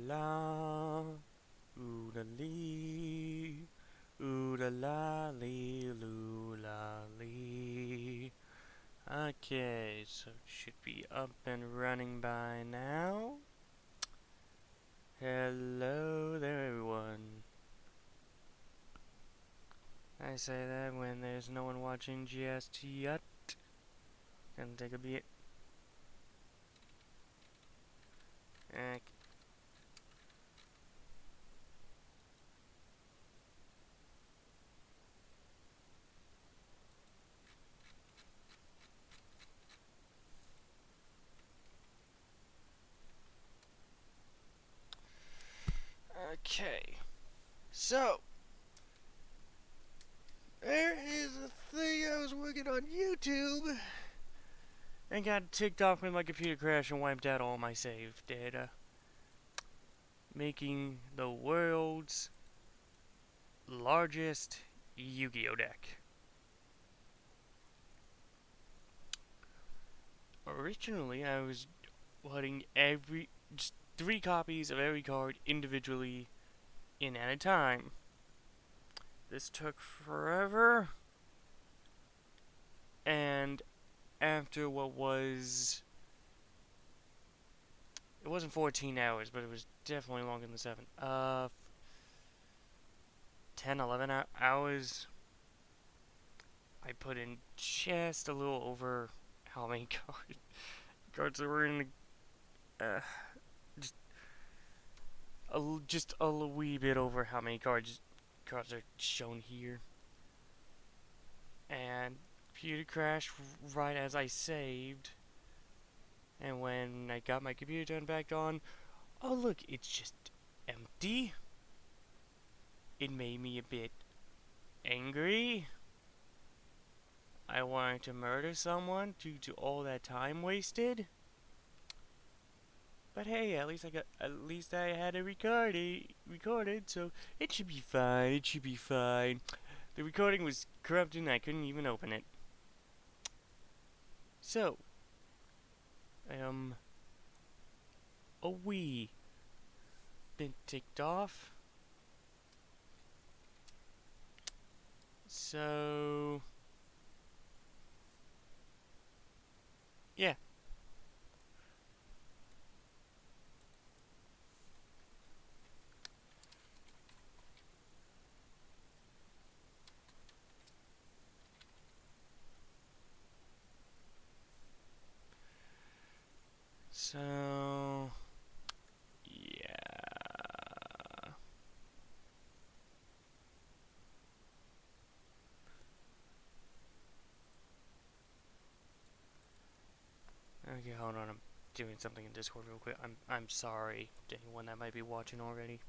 la, ooh la lee, ooh la la lee, loo la lee. Okay, so it should be up and running by now. Hello there, everyone. I say that when there's no one watching just yet. Gonna take a bit. Okay, so there is a thing I was working on YouTube and got ticked off when my computer crashed and wiped out all my save data, making the world's largest Yu-Gi-Oh deck. Originally, I was putting just 3 copies of every card individually in at a time. This took forever, and after what was, it wasn't 14 hours, but it was definitely longer than 7. 10, 11 hours. I put in just a little over how many cards there were in the, just a wee bit over how many cards are shown here. And computer crashed right as I saved. And when I got my computer turned back on, oh look, it's just empty. It made me a bit angry. I wanted to murder someone due to all that time wasted. But hey, at least I had it recorded, so it should be fine. It should be fine. The recording was corrupted and I couldn't even open it. So, a wee been ticked off. So, yeah. So, yeah. Okay, hold on. I'm doing something in Discord real quick. I'm sorry to anyone that might be watching already.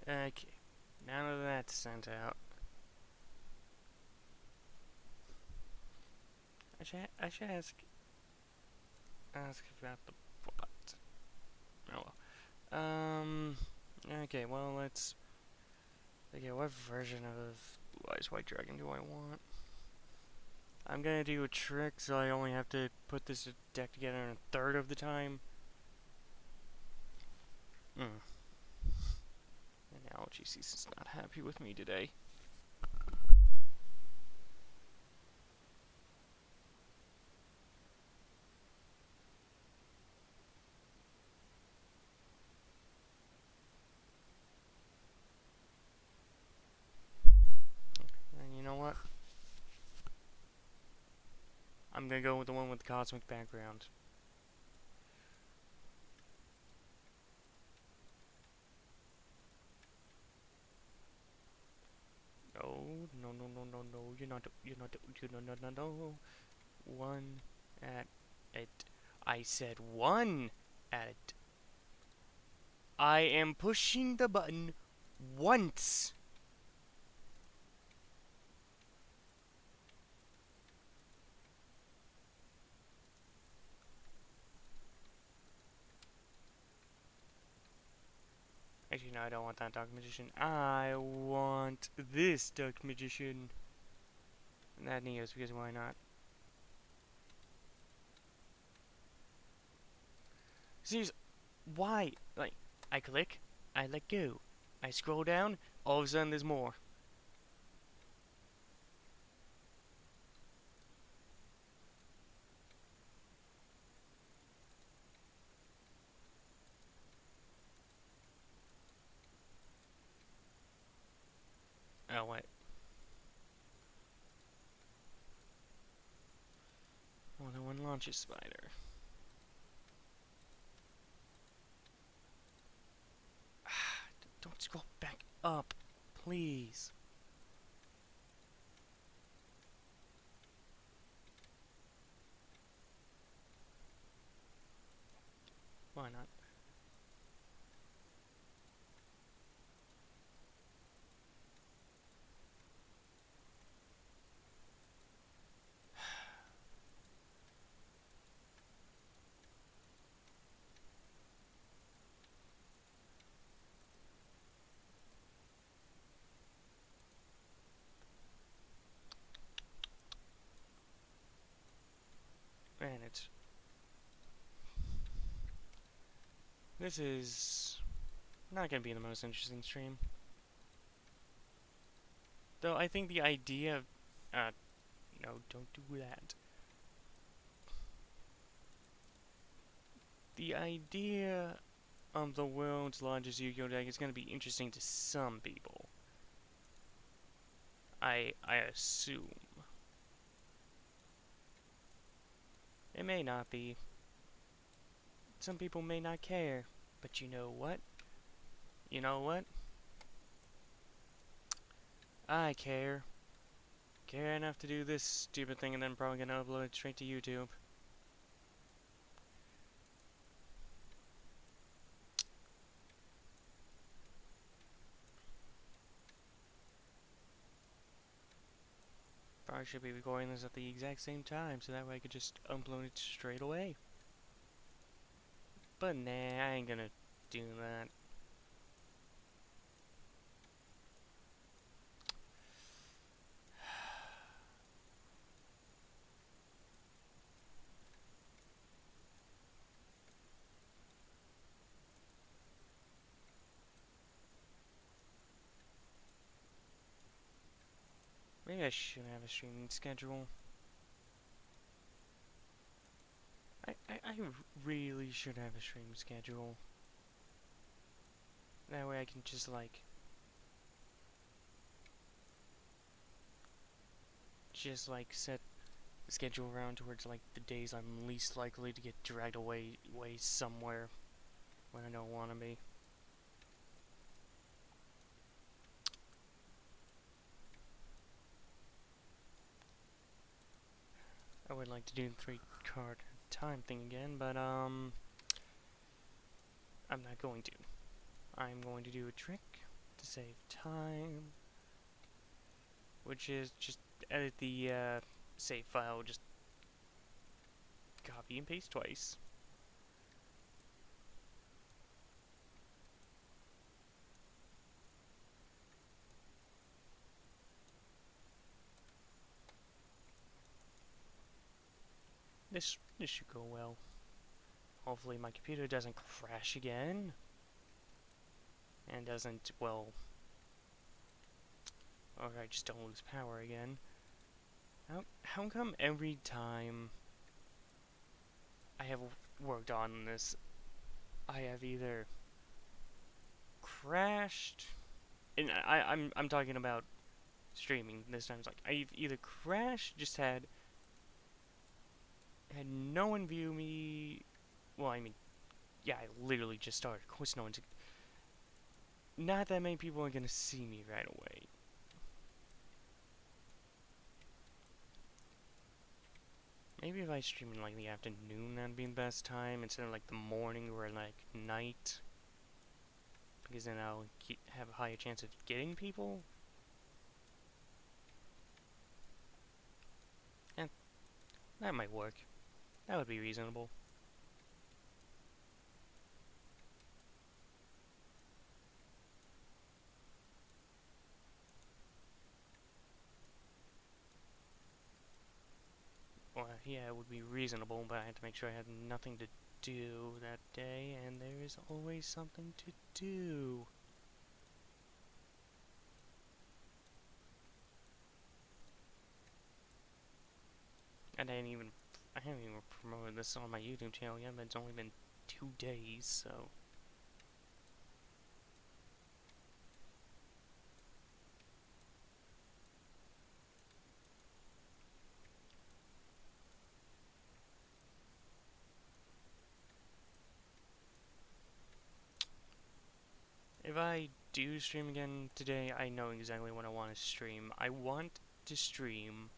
Okay, now that that's sent out, I should ask about the bot. Oh well. Okay, well let's. Okay, what version of Blue Eyes White Dragon do I want? I'm gonna do a trick, so I only have to put this deck together in a third of the time. Analogy is not happy with me today. And you know what? I'm gonna go with the one with the cosmic background. no, no. One at it. I said one at it. I am pushing the button once. Actually, no, I don't want that Dark Magician. I want this Dark Magician. And that Neos, because why not? Seriously, why? Like, I click, I let go. I scroll down, all of a sudden there's more. Oh, wait. More than one launcher spider. Don't scroll back up, please. Why not? Man, it's... This is not gonna be the most interesting stream. Though I think the idea of... no, don't do that. The idea of the world's largest Yu-Gi-Oh deck is gonna be interesting to some people. I assume. It may not be. Some people may not care. But you know what? You know what? I care. Care enough to do this stupid thing and then probably gonna upload it straight to YouTube. Probably should be recording this at the exact same time so that way I could just upload it straight away. But nah, I ain't gonna do that. Maybe I should have a streaming schedule. I really should have a streaming schedule. That way I can just like... set the schedule around towards like the days I'm least likely to get dragged away somewhere when I don't want to be. I would like to do the 3-card time thing again, but I'm not going to. I'm going to do a trick to save time, which is just edit the save file, just copy and paste twice. This should go well. Hopefully my computer doesn't crash again. And doesn't, well... or I just don't lose power again. How come every time I have worked on this, I have either crashed... and I'm talking about streaming this time. It's like, I've either crashed, just had no one view me. Well, I mean, yeah, I literally just started. Of course, no one's. Not that many people are gonna see me right away. Maybe if I stream in like the afternoon, that'd be the best time instead of like the morning or like night, because then I'll have a higher chance of getting people. And that might work. That would be reasonable. Well, yeah, it would be reasonable, but I had to make sure I had nothing to do that day, and there is always something to do. And I haven't even promoted this on my YouTube channel yet, but it's only been 2 days, so. If I do stream again today, I know exactly what I want to stream. I want to stream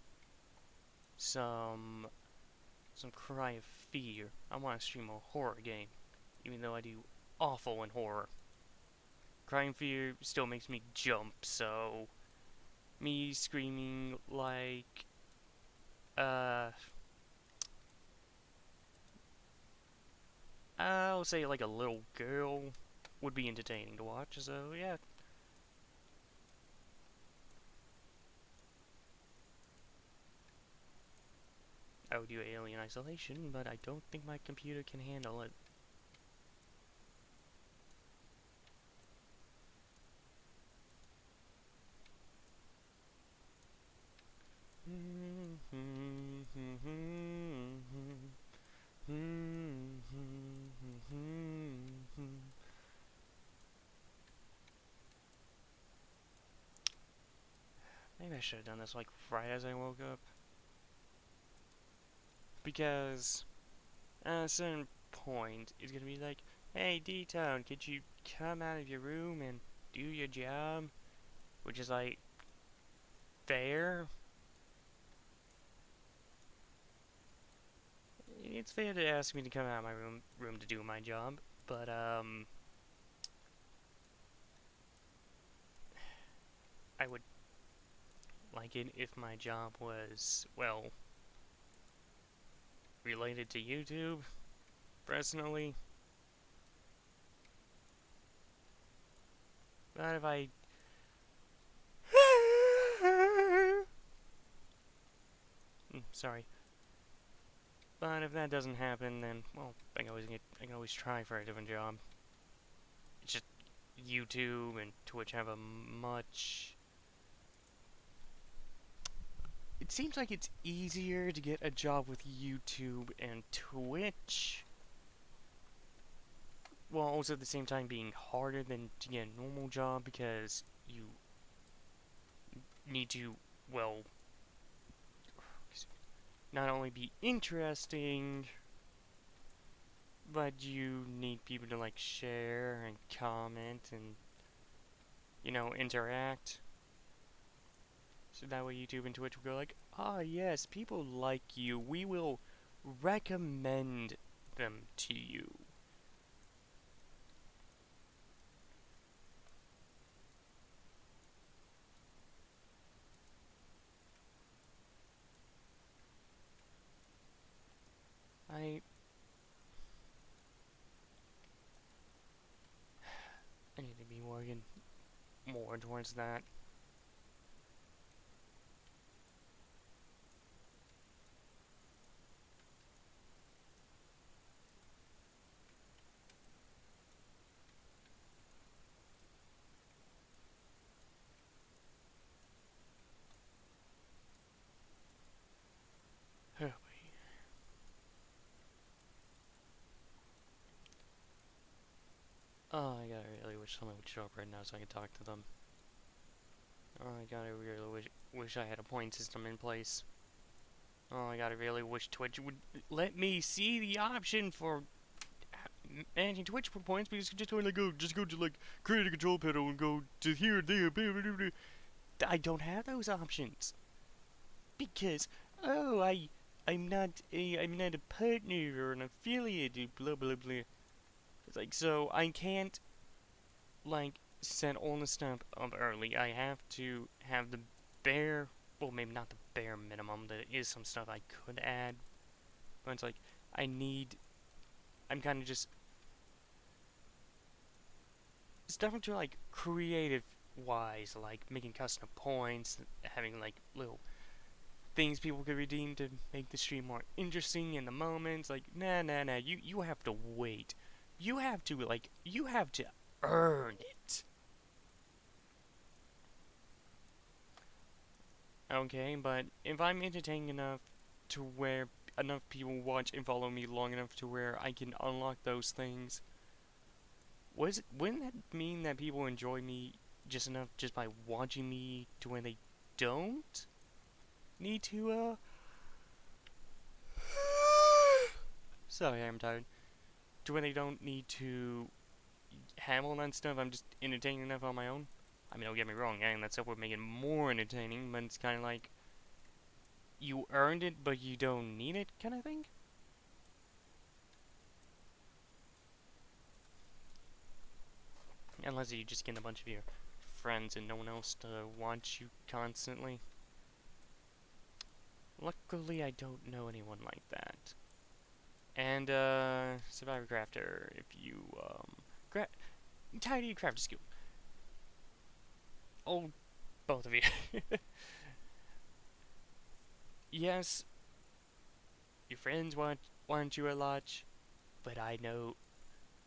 some Cry of Fear. I want to stream a horror game, even though I do awful in horror. Cry of Fear still makes me jump, so me screaming like I'll say like a little girl would be entertaining to watch. So yeah. I would do Alien Isolation, but I don't think my computer can handle it. Maybe I should have done this like right as I woke up. Because at a certain point, it's gonna be like, hey, D-Town, could you come out of your room and do your job? Which is like, fair. It's fair to ask me to come out of my room to do my job, but I would like it if my job was, well, related to YouTube, personally. But if I sorry. But if that doesn't happen, then, well, I can always try for a different job. It's just YouTube and Twitch have a much... It seems like it's easier to get a job with YouTube and Twitch, while also at the same time being harder than to get a normal job because you need to, well, not only be interesting, but you need people to like share and comment and, you know, interact. So that way YouTube and Twitch will go like, ah yes, people like you, we will recommend them to you. I need to be working more towards that. Oh, oh, I gotta really wish someone would show up right now so I can talk to them. Oh my god, I really wish I had a point system in place. Oh my god, I really wish Twitch would let me see the option for managing Twitch for points, because you just only just go to like create a control panel and go to here, there, blah, blah, blah. I don't have those options. Because, oh, I'm not a partner or an affiliate, blah blah blah. It's like, so I can't, like, set all the stuff up early. I have to have the bare, well, maybe not the bare minimum. There is some stuff I could add, but it's like, I'm kind of just stuff into, like, creative wise, like making custom points, having like little things people could redeem to make the stream more interesting in the moments. Like, nah. You have to wait. You have to earn it. Okay, but if I'm entertaining enough to where enough people watch and follow me long enough to where I can unlock those things, wouldn't that mean that people enjoy me just enough just by watching me to when they don't need to, sorry, I'm tired. To when they don't need to have all that stuff, I'm just entertaining enough on my own. I mean, don't get me wrong, and that stuff would make it more entertaining, but it's kind of like, you earned it, but you don't need it, kind of thing? Unless you just get a bunch of your friends and no one else to watch you constantly. Luckily, I don't know anyone like that. And, Survivor Crafter, if you, tired of your crafter skill. Oh, both of you. Yes, your friends want you a lot, but I know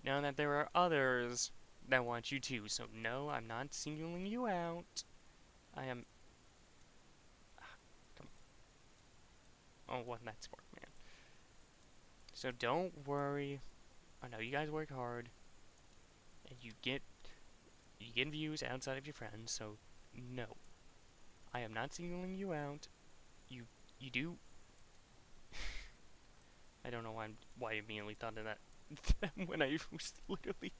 now that there are others that want you too. So no, I'm not singling you out. I am. Come on. Oh, what that's for, man. So don't worry. I know you guys work hard, and you get views outside of your friends. So no, I am not singling you out. You do. I don't know why I immediately thought of that when I was literally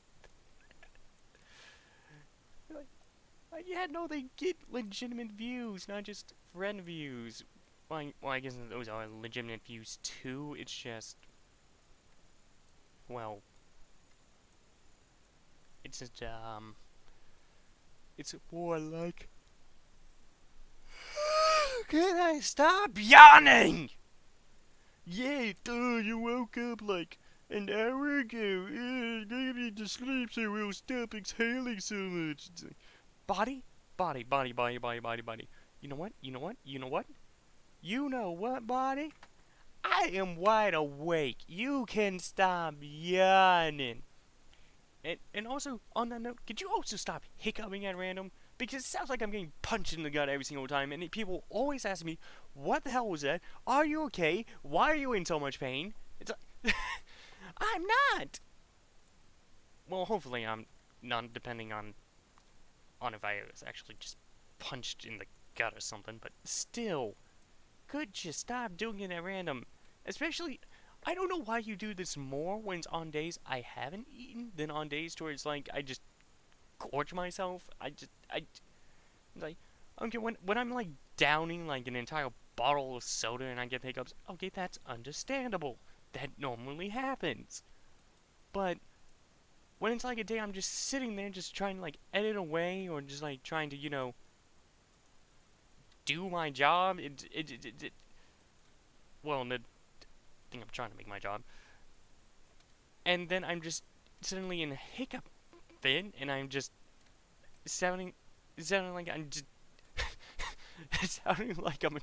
like, yeah, no, they get legitimate views, not just friend views. Well, I guess those are legitimate views too. It's just, well, it's just it's more like. Can I stop yawning? Yeah, you woke up like an hour ago. I need to sleep, so we'll stop exhaling so much. It's like, body. You know what? You know what? You know what? You know what, body? I am wide awake. You can stop yawning. And also, on that note, could you also stop hiccuping at random? Because it sounds like I'm getting punched in the gut every single time, and people always ask me, what the hell was that? Are you okay? Why are you in so much pain? It's like, I'm not! Well, hopefully I'm not, depending on if I was actually just punched in the gut or something, but still, could you stop doing it at random? Especially, I don't know why you do this more when it's on days I haven't eaten than on days where it's like I just gorge myself. Like, okay, when I'm like downing like an entire bottle of soda and I get hiccups, okay, that's understandable. That normally happens. But when it's like a day I'm just sitting there just trying to like edit away or just like trying to, do my job, well, the thing I'm trying to make my job. And then I'm just suddenly in a hiccup fit and I'm just sounding like I'm just sounding like I'm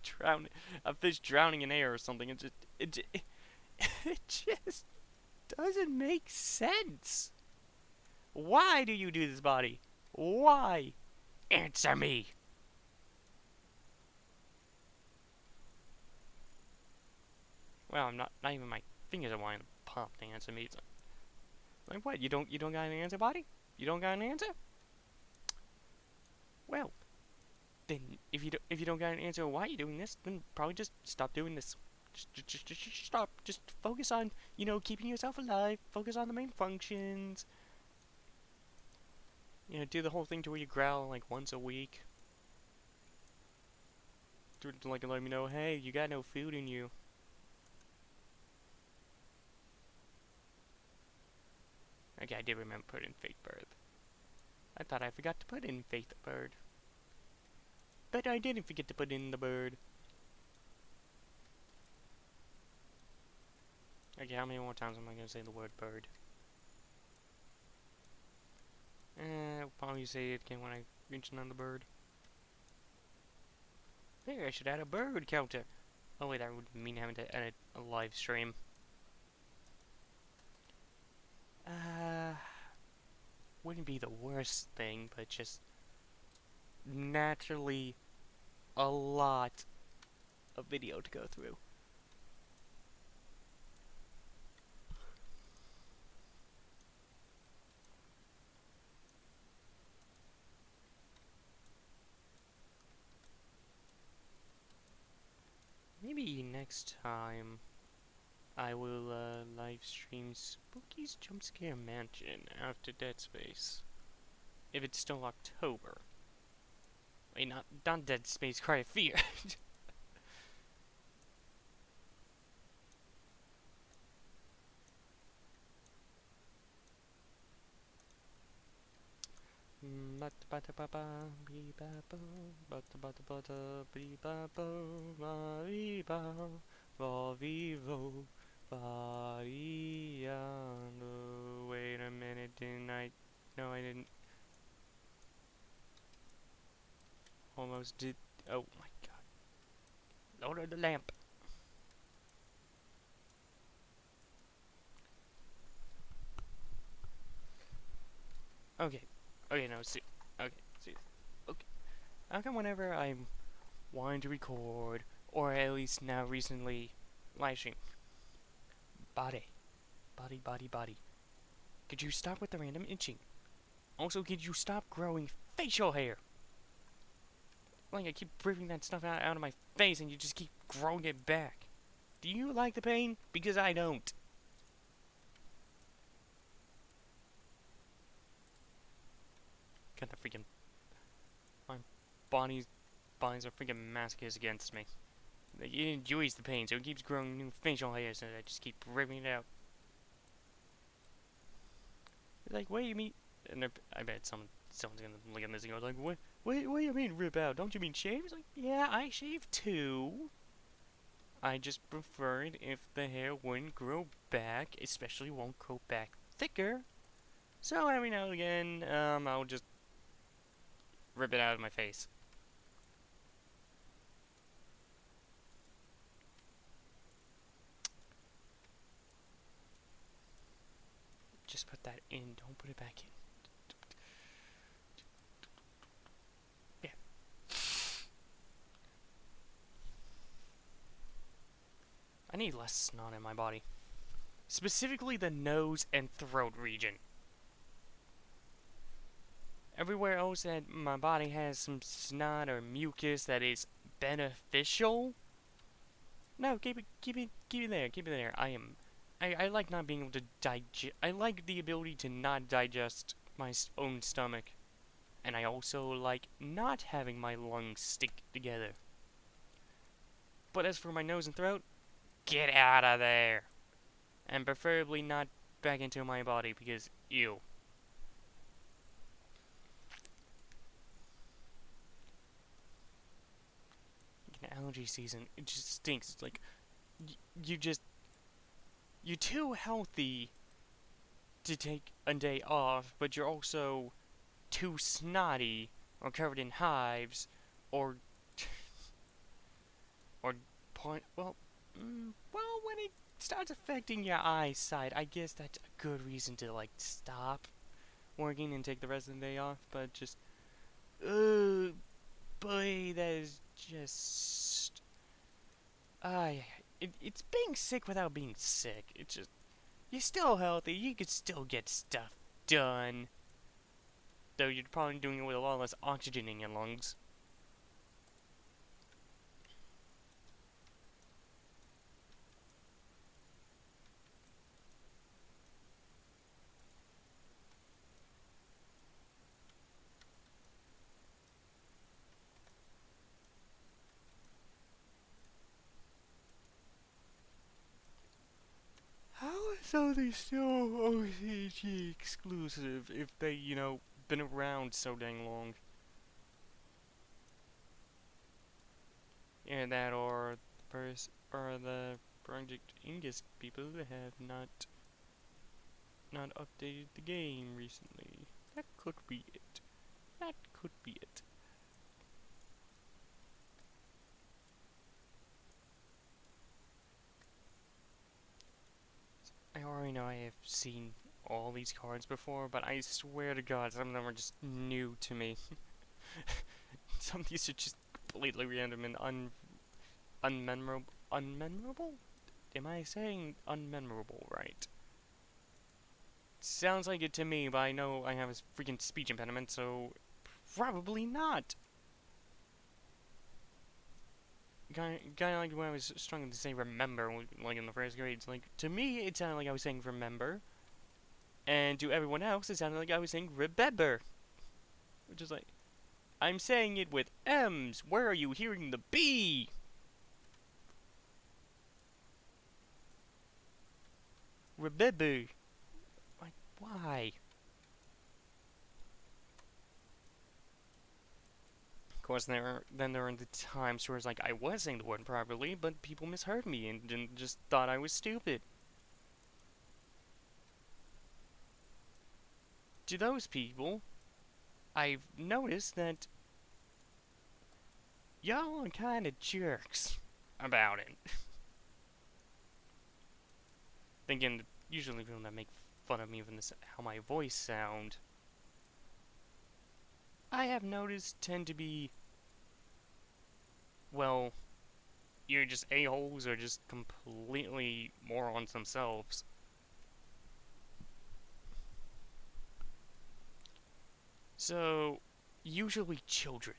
a fish drowning in air or something. It just doesn't make sense. Why do you do this, body? Why? Answer me. Well, I'm not even my fingers are wanting to pump to answer me. It's like what? You don't got an answer, body? You don't got an answer? Well, then if you don't got an answer why you're doing this, then probably just stop doing this. Just stop. Just focus on, keeping yourself alive. Focus on the main functions. Do the whole thing to where you growl like once a week. To like let me know, hey, you got no food in you. Okay, I did remember putting Faith Bird. I thought I forgot to put in Faith Bird. But I didn't forget to put in the bird. Okay, how many more times am I going to say the word bird? I'll probably say it again when I mention on the bird. There, I should add a bird counter. Oh wait, that would mean having to edit a live stream. Wouldn't be the worst thing, but just naturally a lot of video to go through. Maybe next time I will live stream Spooky's Jumpscare Mansion after Dead Space. If it's still October. Wait, not Dead Space, Cry of Fear. Wait a minute, didn't I? No, I didn't. Almost did. Oh my god. Lower the lamp. Okay. Okay, no, see. Okay, see. Okay. How come whenever I'm wanting to record, or at least now recently, live stream, body. Could you stop with the random itching? Also, could you stop growing facial hair? Like, I keep ripping that stuff out of my face and you just keep growing it back. Do you like the pain? Because I don't. Got the freaking... My body's are freaking masochists against me. Like, it enjoys the pain, so it keeps growing new facial hairs and I just keep ripping it out. It's like, what do you mean? And I bet someone's gonna look at this and go like, what do you mean rip out? Don't you mean shave? It's like, yeah, I shave too. I just prefer it if the hair wouldn't grow back, especially won't grow back thicker. So every now and again, I'll just rip it out of my face. Just put that in, don't put it back in. I need less snot in my body. Specifically the nose and throat region. Everywhere else that my body has some snot or mucus that is beneficial. No, keep it there. I like not being able to digest. I like the ability to not digest my own stomach. And I also like not having my lungs stick together. But as for my nose and throat, get out of there. And preferably not back into my body because, ew. In allergy season, it just stinks. It's like, you're too healthy to take a day off, but you're also too snotty or covered in hives or well, when it starts affecting your eyesight, I guess that's a good reason to like stop working and take the rest of the day off. But just, boy, that is just, it's being sick without being sick. It's just, you're still healthy. You could still get stuff done, though you're probably doing it with a lot less oxygen in your lungs. How So they still OCG exclusive if they, been around so dang long. And that or the Project Ingus people that have not updated the game recently. That could be it. That could be it. I already know I have seen all these cards before, but I swear to God, some of them are just new to me. Some of these are just completely random and unmemorable. Unmemorable? Am I saying unmemorable right? Sounds like it to me, but I know I have a freaking speech impediment, so probably not. Kind of like when I was struggling to say remember, like in the first grades. Like, to me, it sounded like I was saying remember. And to everyone else, it sounded like I was saying remember. Which is like, I'm saying it with M's. Where are you hearing the B? Remember. Like, why? Of course, there are the times where it's like I was saying the word properly, but people misheard me and just thought I was stupid. To those people, I've noticed that y'all are kind of jerks about it. Thinking usually people that make fun of me for this, how my voice sound, I have noticed tend to be, well, you're just a-holes or just completely morons themselves. So, usually children.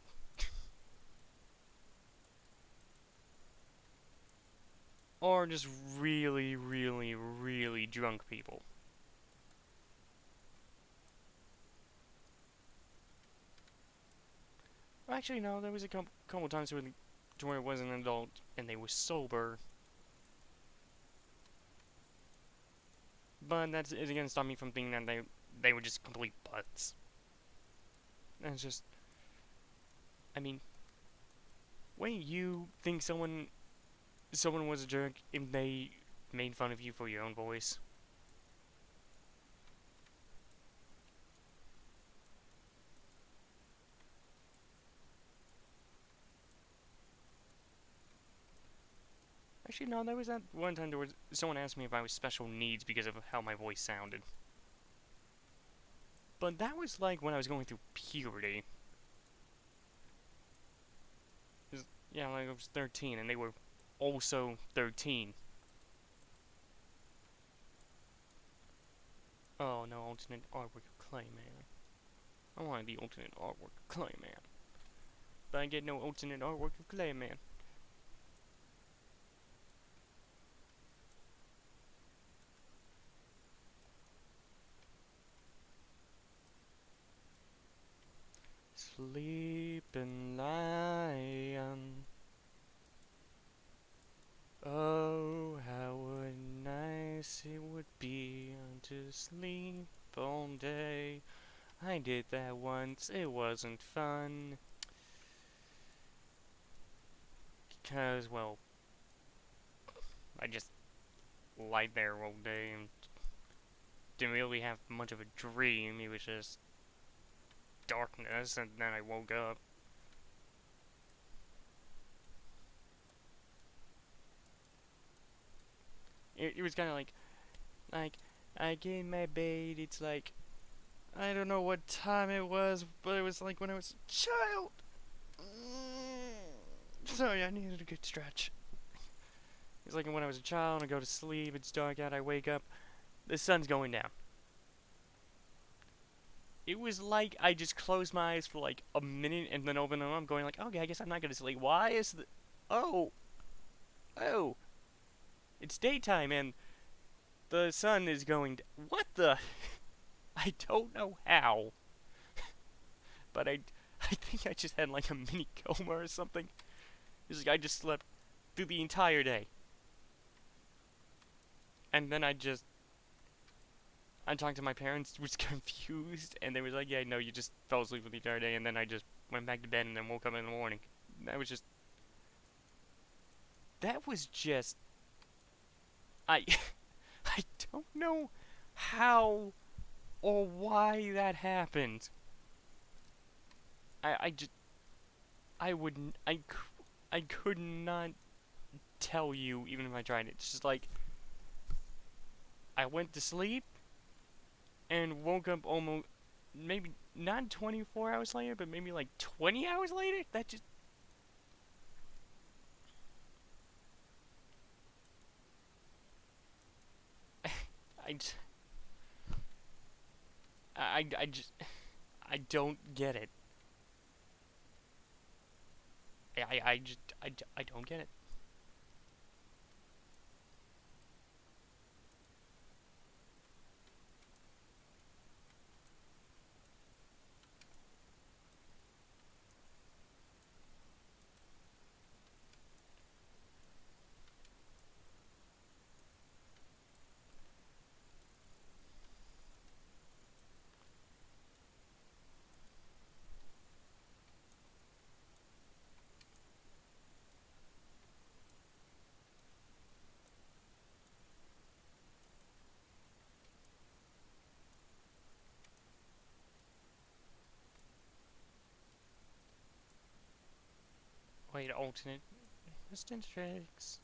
Or just really, really, really drunk people. Actually, no, there was a couple times where it was an adult and they were sober. But that is again stop me from thinking that they were just complete butts. And it's just, I mean, when you think someone was a jerk if they made fun of you for your own voice. Actually, no, there was that one time there was someone asked me if I was special needs because of how my voice sounded. But that was like when I was going through puberty. Yeah, like I was 13 and they were also 13. Oh no, alternate artwork of Clayman. I wanted the alternate artwork of Clayman. But I get no alternate artwork of Clayman. Sleeping lion. Oh, how nice it would be to sleep all day. I did that once, it wasn't fun. Because, well, I just lied there all day and didn't really have much of a dream. It was just darkness, and then I woke up. It was kind of like, I get in my bed, it's like, I don't know what time it was, but it was like when I was a child. Sorry, I needed a good stretch. It's like when I was a child, I go to sleep, it's dark out, I wake up, the sun's going down. It was like I just closed my eyes for like a minute and then opened them up, going like, okay, I guess I'm not gonna sleep. Why is the... Oh! It's daytime and the sun is going... What the... I don't know how. But I think I just had like a mini coma or something. It's like I just slept through the entire day. And then I just I talked to my parents, was confused, and they was like, "Yeah, no, you just fell asleep for the entire day, and then I just went back to bed and then woke up in the morning." That was just, that was just, I, I don't know how or why that happened. I just, I wouldn't, I could not tell you even if I tried. It's just like, I went to sleep and woke up almost, maybe not 24 hours later, but maybe like 20 hours later. That just, I just, I just, I don't get it. I just, I don't get it. Wait, alternate distance tricks.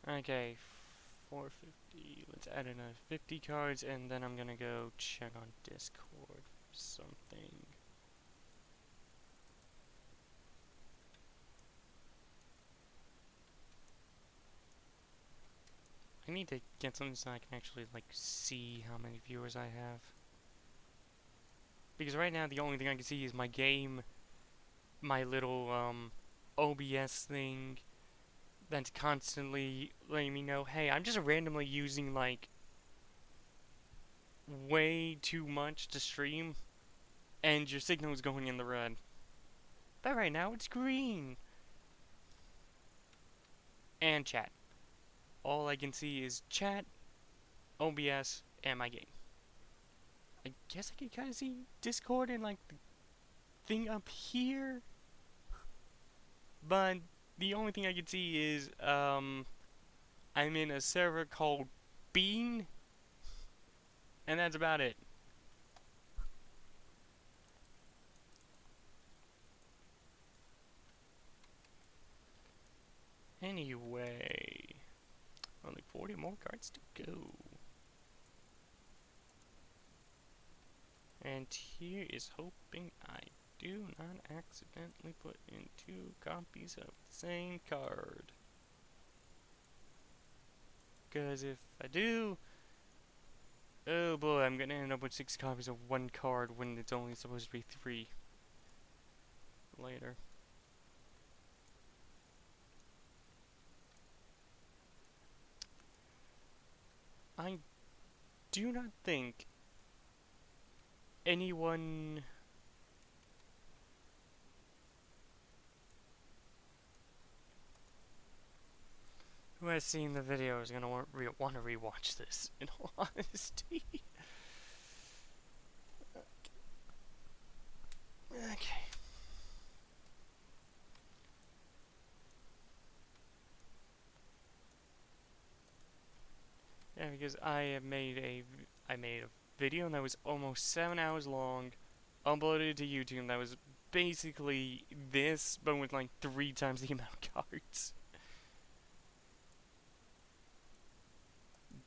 Okay, 450. Let's add another 50 cards, and then I'm gonna go check on Discord for something. I need to get something so I can actually, like, see how many viewers I have. Because right now, the only thing I can see is my game, my little, OBS thing, that's constantly letting me know, hey, I'm just randomly using, like, way too much to stream, and your signal is going in the red. But right now, it's green. And chat. All I can see is chat, OBS, and my game. I guess I can kind of see Discord and, like, the thing up here. But the only thing I can see is, I'm in a server called Bean. And that's about it. Anyway, only 40 more cards to go. And here is hoping I do not accidentally put in 2 copies of the same card. Because if I do, oh boy, I'm gonna end up with 6 copies of one card when it's only supposed to be 3 later. I do not think anyone who has seen the video is gonna want to rewatch this, in all honesty. Okay. Yeah, because I made a video that was almost 7 hours long, uploaded it to YouTube. That was basically this, but with like 3 times the amount of cards.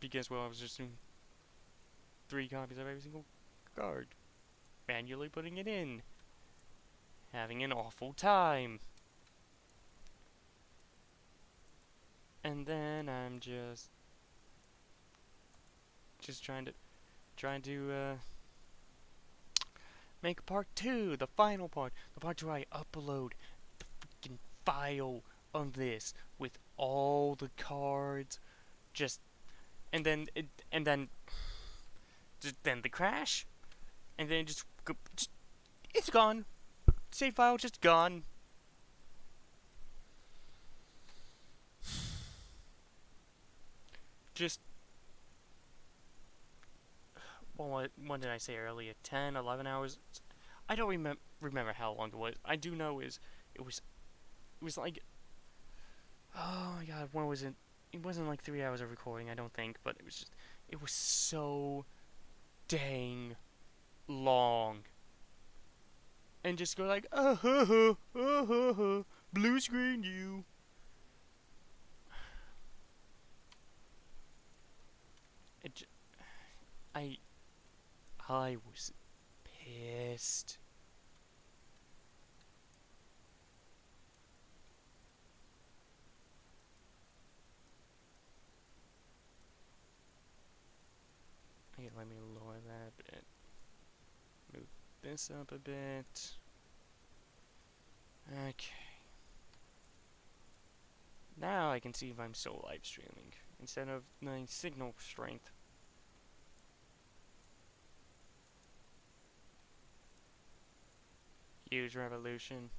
Because, well, I was just doing 3 copies of every single card, manually putting it in, having an awful time. And then I'm just trying to make part 2, the final part, the part where I upload the freaking file of this with all the cards, and then then the crash, and then just It's gone. Save file just gone. Just what did I say earlier? 10, 11 hours. I don't remember how long it was. I do know it was it was like, oh my god, when was it? It wasn't like 3 hours of recording, I don't think, but it was so dang long. And just go like, blue screen you. It j- I I was pissed. Okay, let me lower that a bit. Move this up a bit. Okay. Now I can see if I'm still live streaming instead of my signal strength. Huge revolution.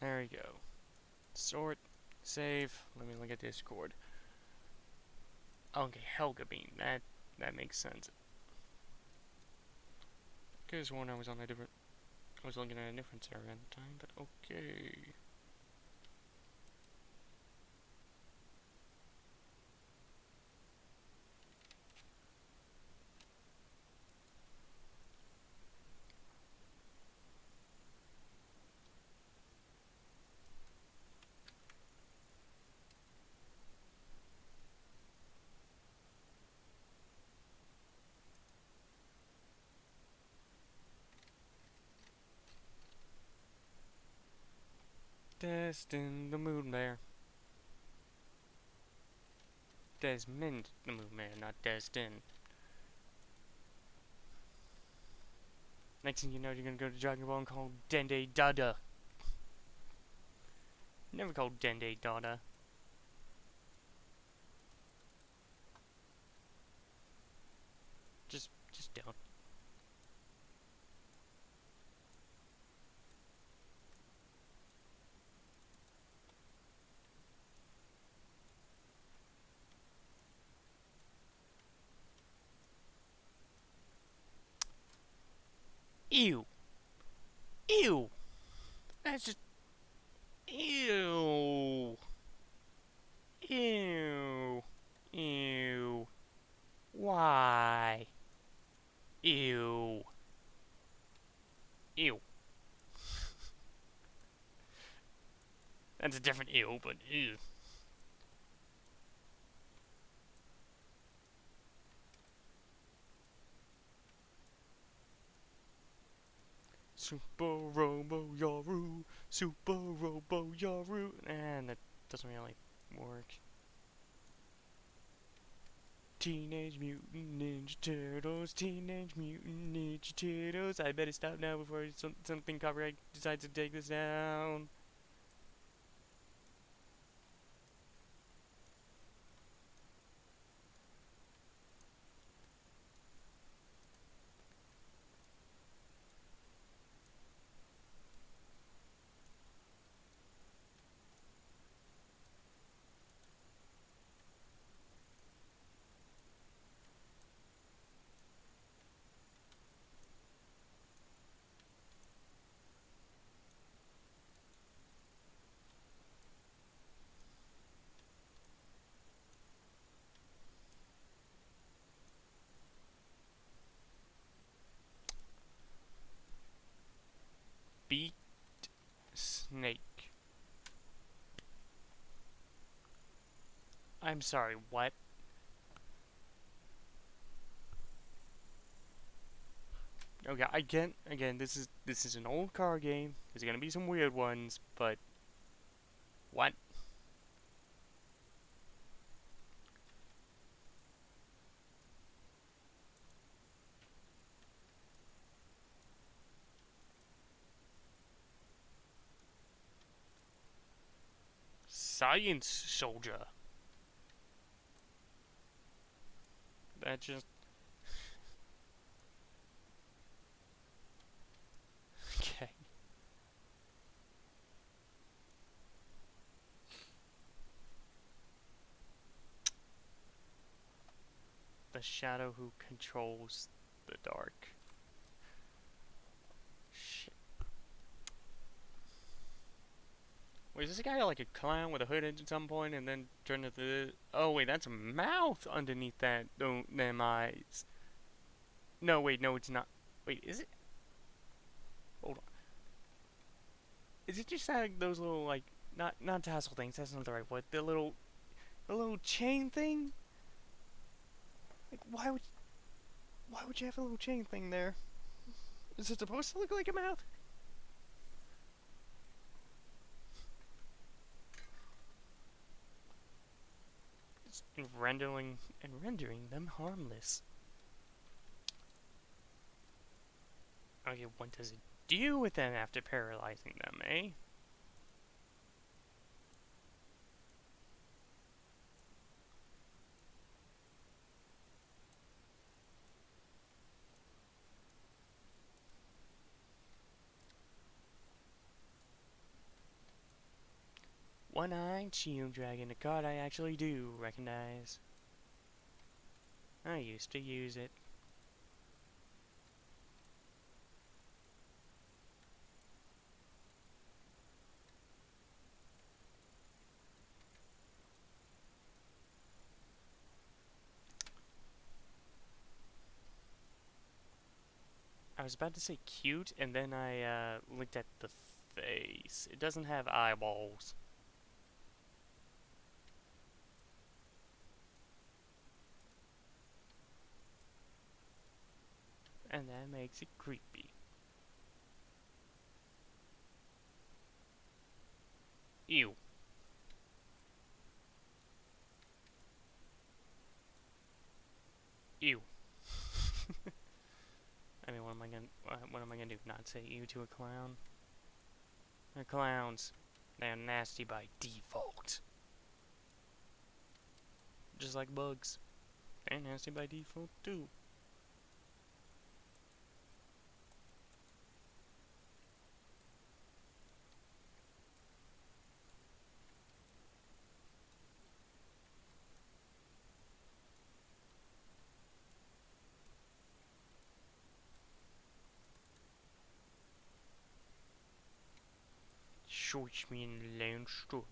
There we go. Sort, save. Let me look at Discord. Okay, Helga Bean. That makes sense. Because when I was on a different, I was looking at a different server at the time. But okay. Destin the Moon Bear. Desmond the Moon Bear, not Destin. Next thing you know, you're gonna go to Dragon Ball and call Dende Dada. Never called Dende Dada. Just don't. Ew. Ew. That's just. Ew. Ew. Ew. Why? Ew. Ew. That's a different ew, but ew. Super Robo Yaru. Super Robo Yaru. And that doesn't really work. Teenage Mutant Ninja Turtles, Teenage Mutant Ninja Turtles. I better stop now before something copyright decides to take this down. Beat Snake. I'm sorry, what? Okay, again, this is an old car game. There's gonna be some weird ones, but What? Science soldier. That just... Okay. The shadow who controls the dark. Shit. Wait, is this guy like a clown with a hood at some point and then turn into the... Oh, wait, that's a mouth underneath that, them eyes. No, wait, no, it's not. Wait, is it? Hold on. Is it just like those little, like, not tassel things, that's not the right word. The little chain thing? Like, why would you have a little chain thing there? Is it supposed to look like a mouth? It's rendering them harmless. Okay, what does it do with them after paralyzing them, eh? One-eyed shield dragon, a card I actually do recognize. I used to use it. I was about to say cute, and then I looked at the face. It doesn't have eyeballs. And that makes it creepy. Ew. Ew. I mean, what am I gonna do? Not say ew to a clown? They're clowns. They're nasty by default. Just like bugs. They're nasty by default too. Shorts me in the lounge store.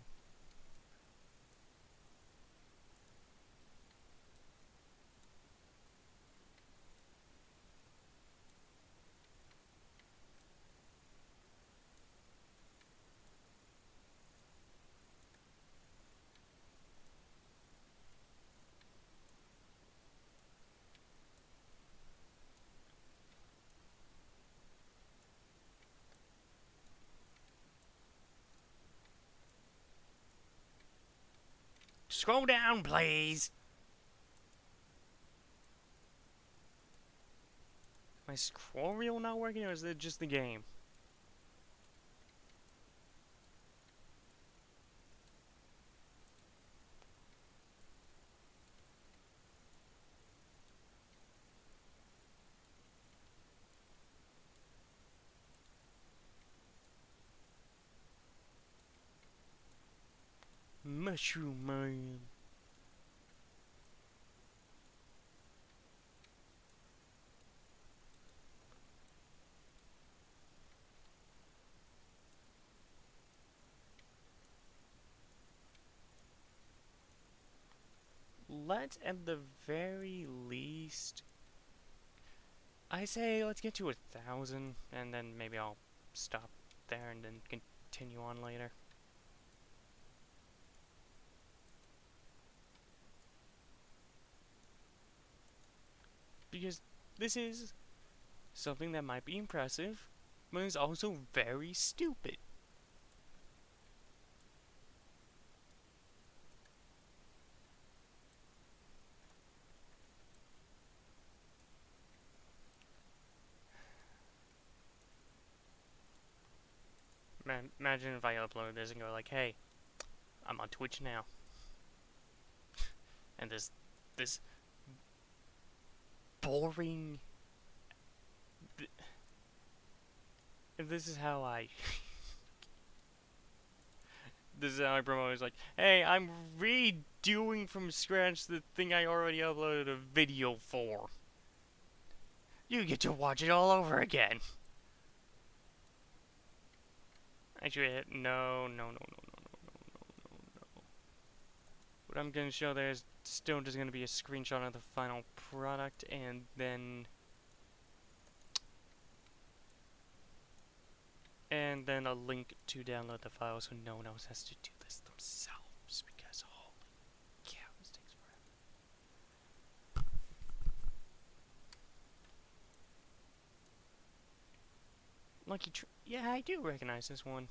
Scroll down, please. My scroll wheel not working, or is it just the game? Mushroom Man. Let's, at the very least, I say let's get to 1,000, and then maybe I'll stop there and then continue on later. Because this is something that might be impressive, but is also very stupid. Imagine if I upload this and go like, hey, I'm on Twitch now. And this boring... If this is how I... This is how I promote. It's like, hey, I'm redoing from scratch the thing I already uploaded a video for. You get to watch it all over again. Actually, no. What I'm gonna show there is still just gonna be a screenshot of the final product, and then a link to download the file so no one else has to do this themselves, because holy cow, this takes forever. Yeah, I do recognize this one.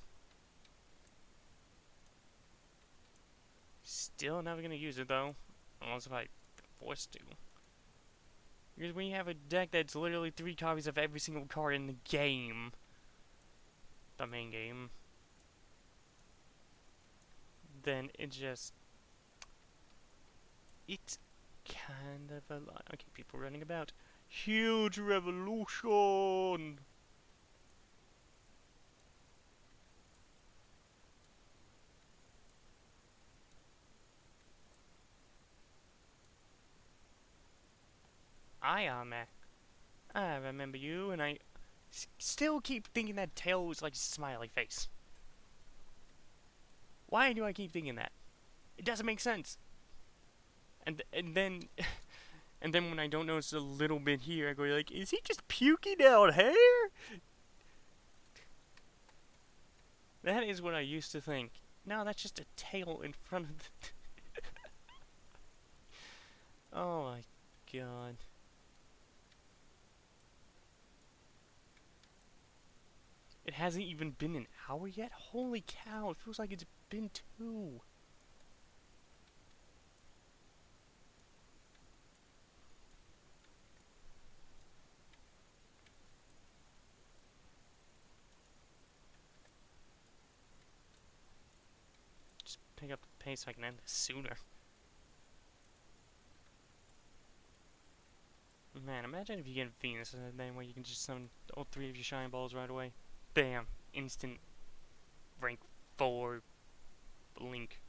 Still never gonna use it though, unless if I'm forced to. Because when you have a deck that's literally 3 copies of every single card in the game, the main game, then it's kind of a lot. Okay, people running about. Huge revolution! I remember you, and I still keep thinking that tail was like a smiley face. Why do I keep thinking that? It doesn't make sense. And then and then when I don't notice a little bit here, I go like, is he just puking out hair? That is what I used to think. No, that's just a tail in front of the... Oh my god. It hasn't even been an hour yet? Holy cow, it feels like it's been 2. Just pick up the pace so I can end this sooner. Man, imagine if you get Venus and then where you can just summon all 3 of your shine balls right away. Bam! Instant rank 4 Link.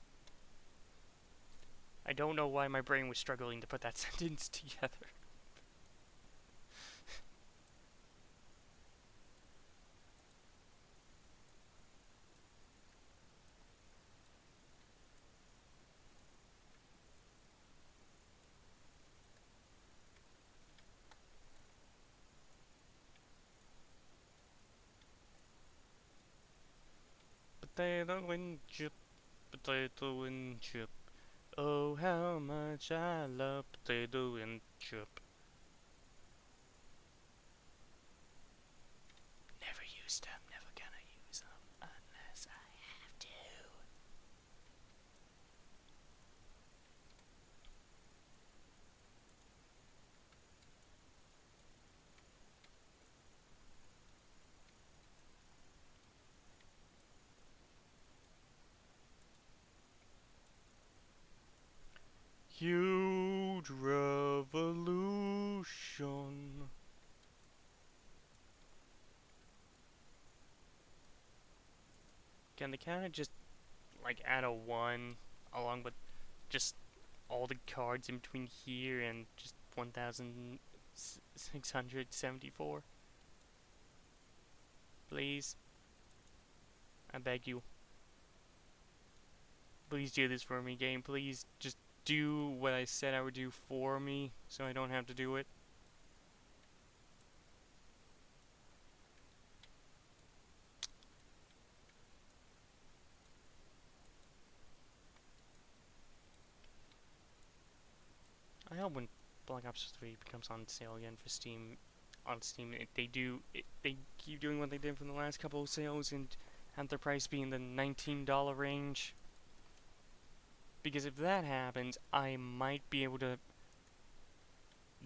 I don't know why my brain was struggling to put that sentence together. Potato and chip, potato and chip. Oh, how much I love potato and chip. Never used them, never gonna use them unless I have to. Huge revolution. Can the counter just like add a 1 along with just all the cards in between here and just 1,674? Please. I beg you. Please do this for me, game. Please just do what I said I would do for me so I don't have to do it. I hope when Black Ops 3 becomes on sale again for Steam, they keep doing what they did from the last couple of sales and have their price be in the $19 range. Because if that happens, I might be able to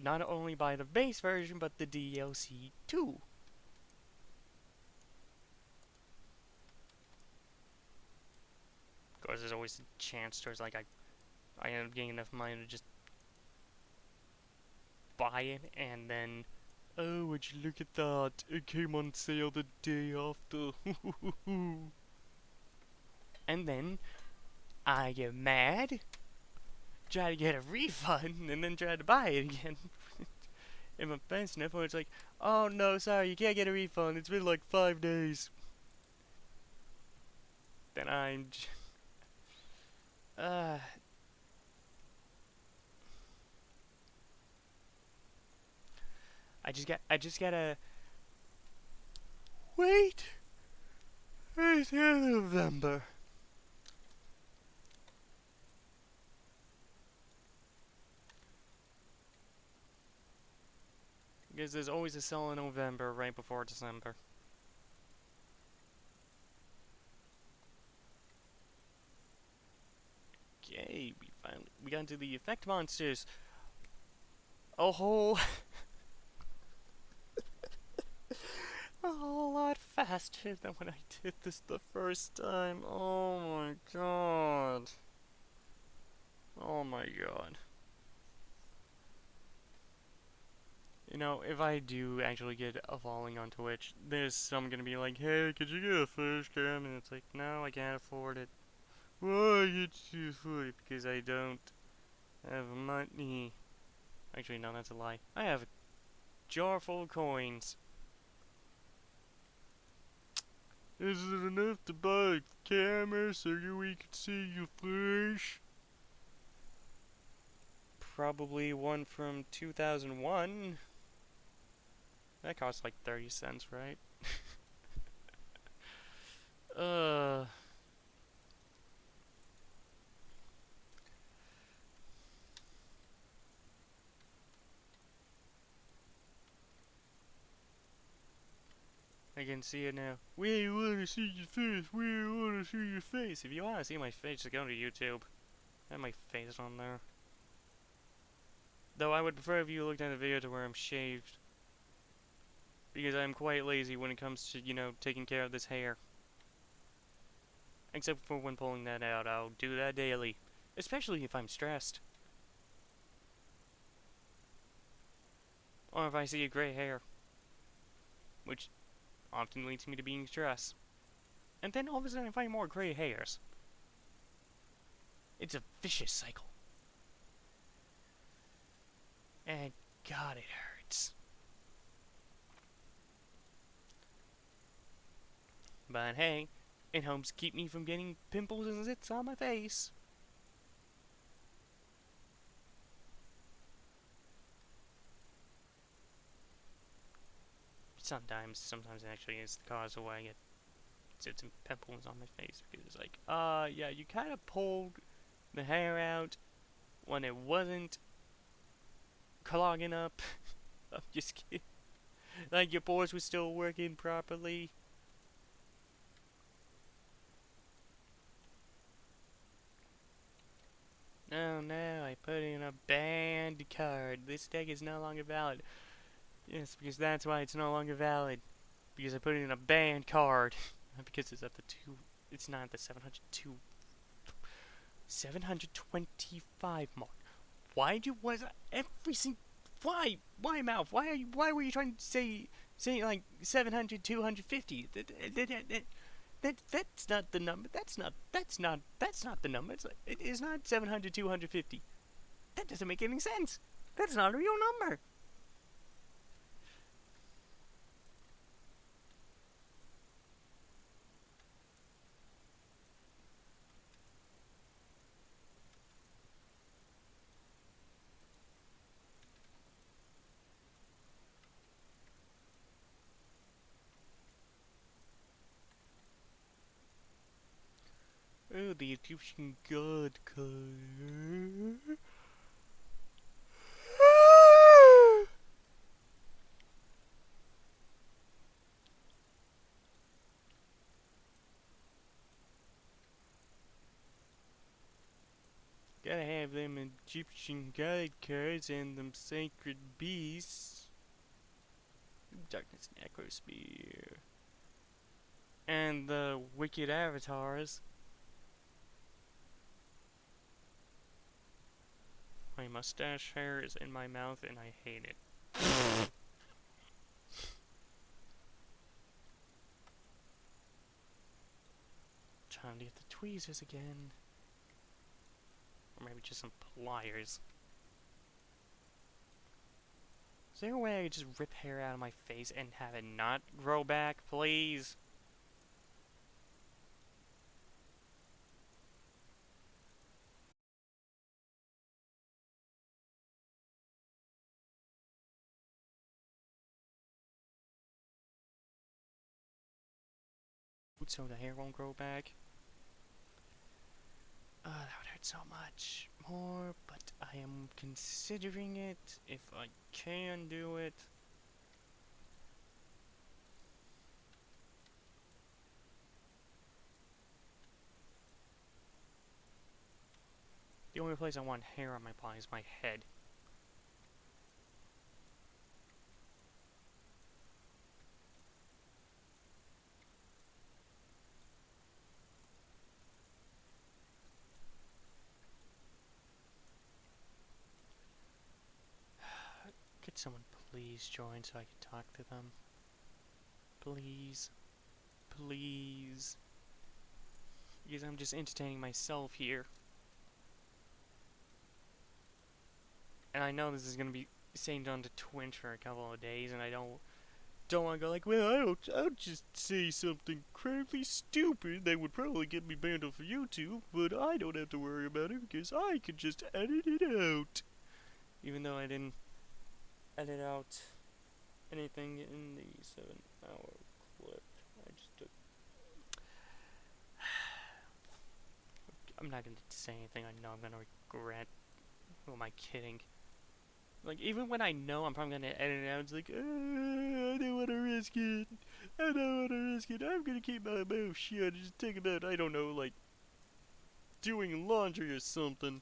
not only buy the base version, but the DLC too. Of course, there's always a chance towards like I end up getting enough money to just buy it, and then, oh, would you look at that? It came on sale the day after. And then I get mad, try to get a refund, and then try to buy it again. And my friends and everyone's like, oh no, sorry, you can't get a refund. It's been like 5 days. Then uh, I just gotta wait until November. Because there's always a sale in November right before December. Okay, we got into the effect monsters. A whole a whole lot faster than when I did this the first time. Oh my god. Oh my god. You know, if I do actually get a following on Twitch, there's some gonna be like, hey, could you get a flash cam? And it's like, no, I can't afford it. Why can't you afford it? Because I don't have money. Actually, no, that's a lie. I have a jar full of coins. Is it enough to buy a camera so we can see you flash? Probably one from 2001. That costs like 30 cents, right? I can see it now. We wanna see your face. We wanna see your face. If you wanna see my face, just go to YouTube. I have my face on there. Though I would prefer if you looked at the video to where I'm shaved. Because I'm quite lazy when it comes to, you know, taking care of this hair. Except for when pulling that out, I'll do that daily. Especially if I'm stressed. Or if I see a gray hair. Which often leads me to being stressed. And then all of a sudden I find more gray hairs. It's a vicious cycle. And God, it hurts. But hey, it helps keep me from getting pimples and zits on my face. Sometimes it actually is the cause of why I get zits and pimples on my face. Because it's like, yeah, you kind of pulled the hair out when it wasn't clogging up. I'm just kidding. Like your pores were still working properly. Oh no, I put in a banned card. This deck is no longer valid. Yes, because that's why it's no longer valid. Because I put in a banned card. Not because it's at the it's not at the 725 mark. Was every single, why, Mouth? Why were you trying to say like 700, 250? That's not the number. That's not the number. It is not 700, 250. That doesn't make any sense. That's not a real number. Oh, the Egyptian god color. Gotta have them Egyptian god cards and them sacred beasts. Darkness Necrosphere. And the wicked avatars. mustache hair is in my mouth and I hate it. Time to get the tweezers again. Or maybe just some pliers. Is there a way I could just rip hair out of my face and have it not grow back, please? So the hair won't grow back. That would hurt so much more, but I am considering it if I can do it. The only place I want hair on my body is my head. Could someone please join so I can talk to them? Please. Please. Because I'm just entertaining myself here. And I know this is gonna be staying on to Twitch for a couple of days, and I don't want to go like, well, I'll just say something incredibly stupid that would probably get me banned off of YouTube, but I don't have to worry about it because I could just edit it out. Even though I didn't edit out anything in the 7-hour clip. I just took... I'm not gonna say anything I know I'm gonna regret. Who am I kidding? Like, even when I know I'm probably gonna edit it out, it's like, I don't wanna risk it. I don't wanna risk it. I'm gonna keep my mouth shut. Just take about, I don't know, like, doing laundry or something.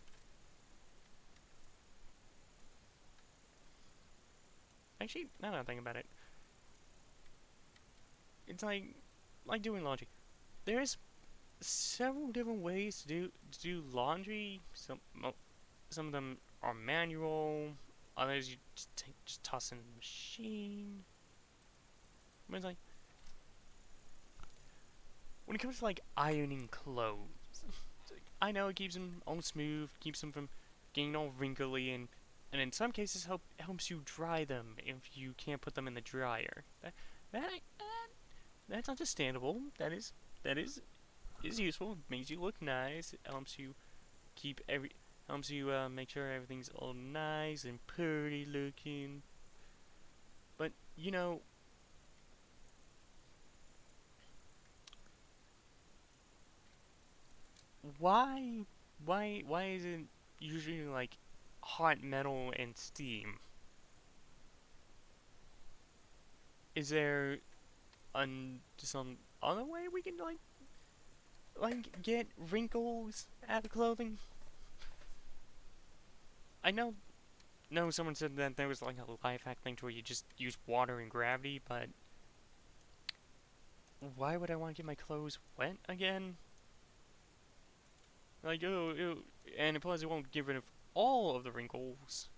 Actually, now that I think about it, it's like doing laundry. There's several different ways to do laundry. Some of them are manual. Others you just toss in the machine. But it's like, when it comes to like ironing clothes, like, I know it keeps them all smooth, keeps them from getting all wrinkly, and in some cases helps you dry them if you can't put them in the dryer. That's understandable. That is useful. It makes you look nice. It helps you make sure everything's all nice and pretty looking. But you know, why is it usually like hot metal and steam? Is there some other way we can like get wrinkles out of clothing? I know someone said that there was like a life hack thing to where you just use water and gravity, but why would I want to get my clothes wet again? Like, and plus it won't get rid of all of the wrinkles.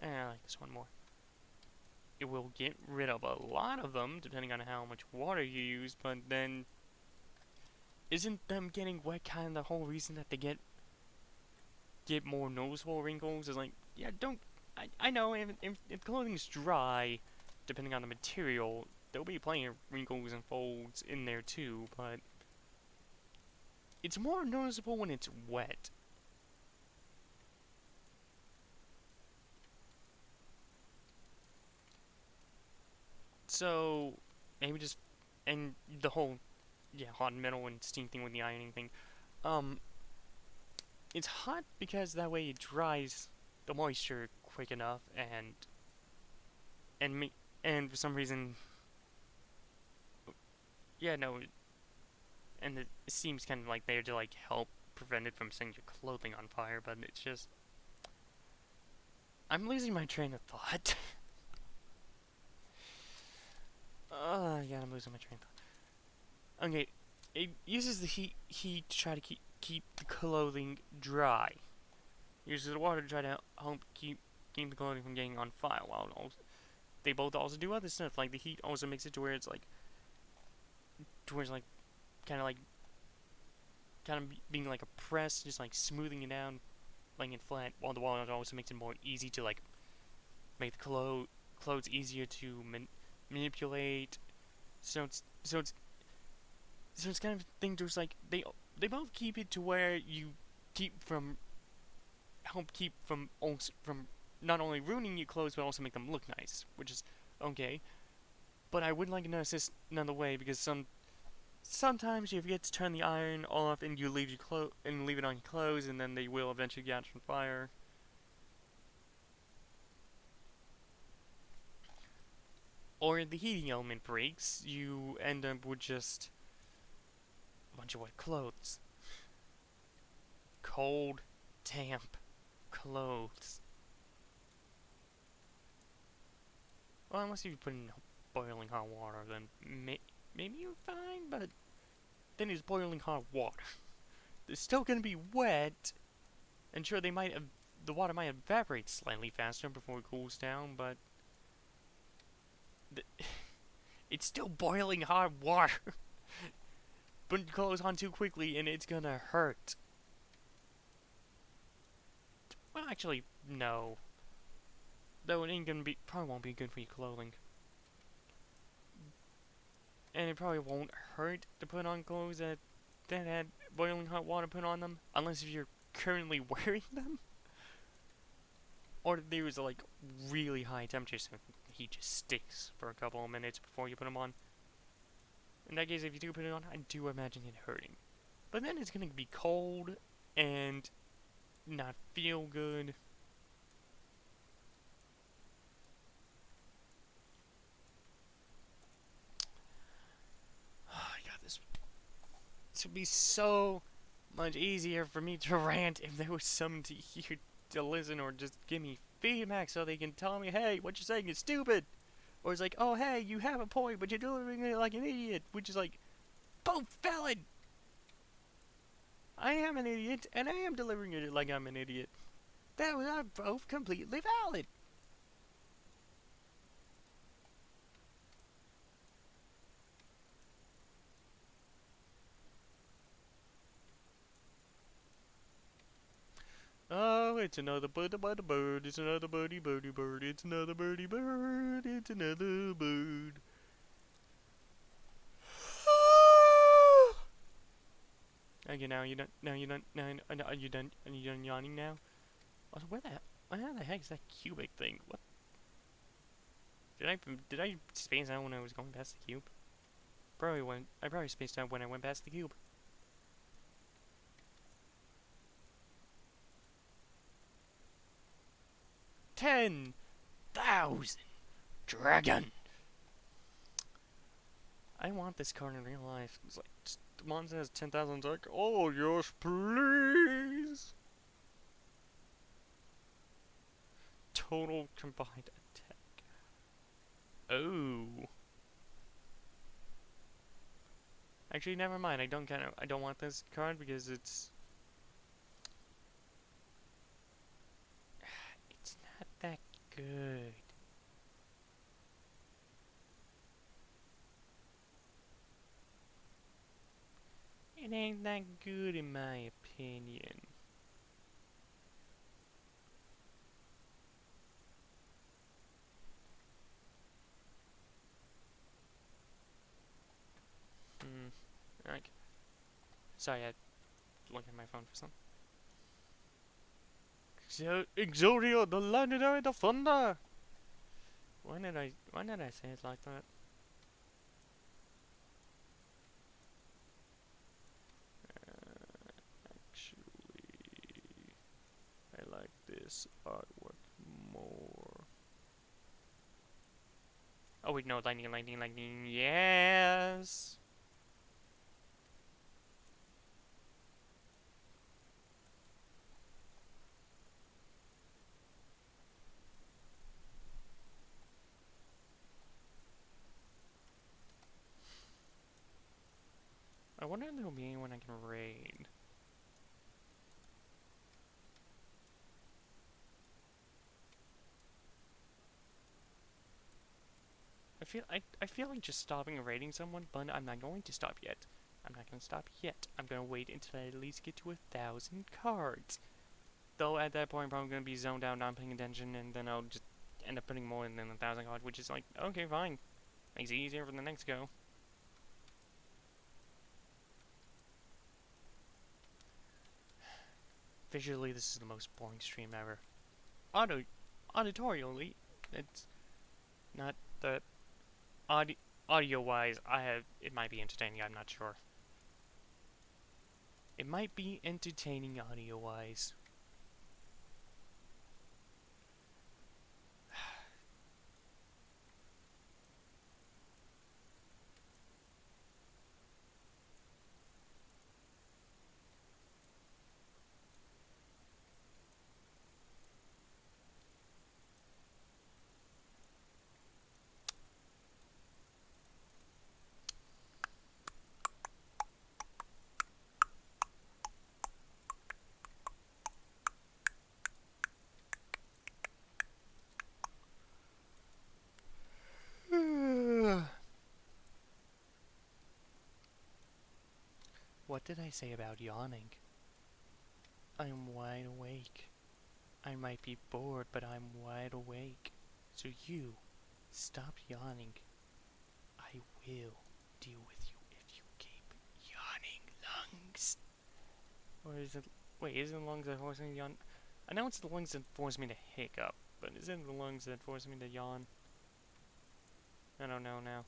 And I like this one more. It will get rid of a lot of them, depending on how much water you use, but then isn't them getting wet kind of the whole reason that they get more noticeable wrinkles? Is like, yeah, I know if clothing's dry, depending on the material, there'll be plenty of wrinkles and folds in there too, but it's more noticeable when it's wet. So, maybe just, and the whole, yeah, hot metal and steam thing with the ironing thing, it's hot because that way it dries the moisture quick enough, and for some reason, yeah, no, and it seems kind of like there to like help prevent it from setting your clothing on fire, but it's just, I'm losing my train of thought. Yeah, I'm losing my train of thought. Okay, it uses the heat to try to keep the clothing dry. uses the water to try to help keep the clothing from getting on fire. While they both also do other stuff, like the heat also makes it to where it's like, towards like, kind of like, kind of being like a press, just like smoothing it down, laying it flat. While the water also makes it more easy to like make the clothes easier to manipulate. So it's kind of thing just like they both keep it to where you keep from help keep from not only ruining your clothes but also make them look nice, which is okay. But I would like an assist another way because sometimes you forget to turn the iron off and you leave it on your clothes and then they will eventually catch on fire. Or if the heating element breaks, you end up with just a bunch of wet clothes. Cold, damp clothes. Well, unless you put in boiling hot water, then maybe you're fine, but then it's boiling hot water. It's still gonna be wet, and sure, the water might evaporate slightly faster before it cools down, but it's still boiling hot water. Put your clothes on too quickly, and it's gonna hurt. Well, actually, no. Though it ain't gonna be, probably won't be good for your clothing. And it probably won't hurt to put on clothes that had boiling hot water put on them, unless if you're currently wearing them. Or there was like really high temperature, so heat just sticks for a couple of minutes before you put them on. In that case, if you do put it on, I do imagine it hurting. But then it's gonna be cold and not feel good. Oh, I got this. This would be so much easier for me to rant if there was somebody here to listen or just give me feedback so they can tell me, hey, what you're saying is stupid. Or it's like, oh, hey, you have a point, but you're delivering it like an idiot. Which is like, both valid. I am an idiot, and I am delivering it like I'm an idiot. That was both completely valid. Oh, it's another bird, it's another birdie, bird, it's another birdie, bird, it's another bird. Okay, now you don't, are you done yawning now? Also, where the heck is that cubic thing? What? Did I space out when I was going past the cube? I probably spaced out when I went past the cube. $10,000 dragon. I want this card in real life. It's like the one says 10,000. Like, oh yes, please. Total combined attack. Oh. Actually, never mind. I don't want this card because it's not that good. It ain't that good in my opinion. Like, sorry, I looked at my phone for something. Exodia, the legendary, the thunder. Why did I say it like that? Actually, I like this artwork more. Oh wait, no, lightning, yes! I wonder if there'll be anyone I can raid. I feel like just stopping and raiding someone, but I'm not going to stop yet. I'm not going to stop yet. I'm going to wait until I at least get to 1,000 cards. Though at that point I'm probably going to be zoned out, not paying attention, and then I'll just end up putting more than 1,000 cards, which is like, okay, fine. Makes it easier for the next go. Visually, this is the most boring stream ever. Auditorially, it's not the audio-wise. It might be entertaining. I'm not sure. It might be entertaining audio-wise. What did I say about yawning? I'm wide awake. I might be bored, but I'm wide awake. So you, stop yawning. I will deal with you if you keep yawning, lungs. Or is it... Wait, is it the lungs that force me to yawn? I know it's the lungs that force me to hiccup, but is it the lungs that force me to yawn? I don't know now.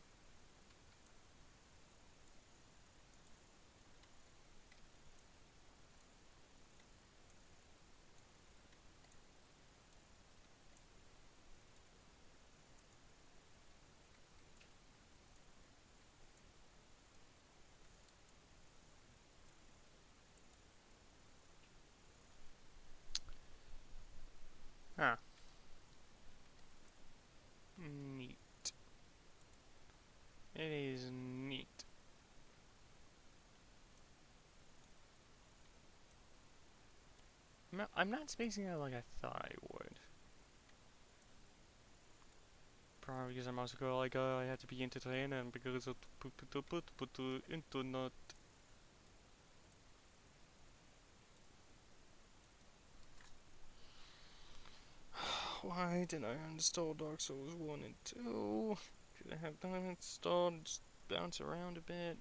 Huh. Neat. It is neat. I'm not spacing out like I thought I would. Probably because I'm also go like, I have to be entertained and because of the internet. Why did I uninstall Dark Souls 1 and 2? Could I have done it installed and just bounce around a bit?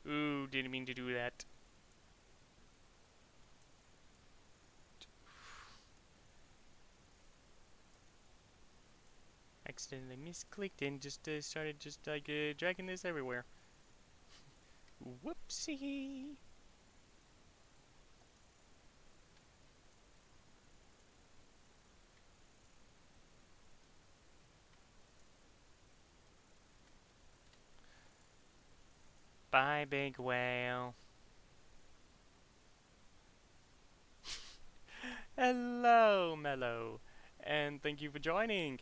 Didn't mean to do that. Accidentally misclicked and just started just like dragging this everywhere. Whoopsie! Bye, big whale. Hello, Mellow, and thank you for joining.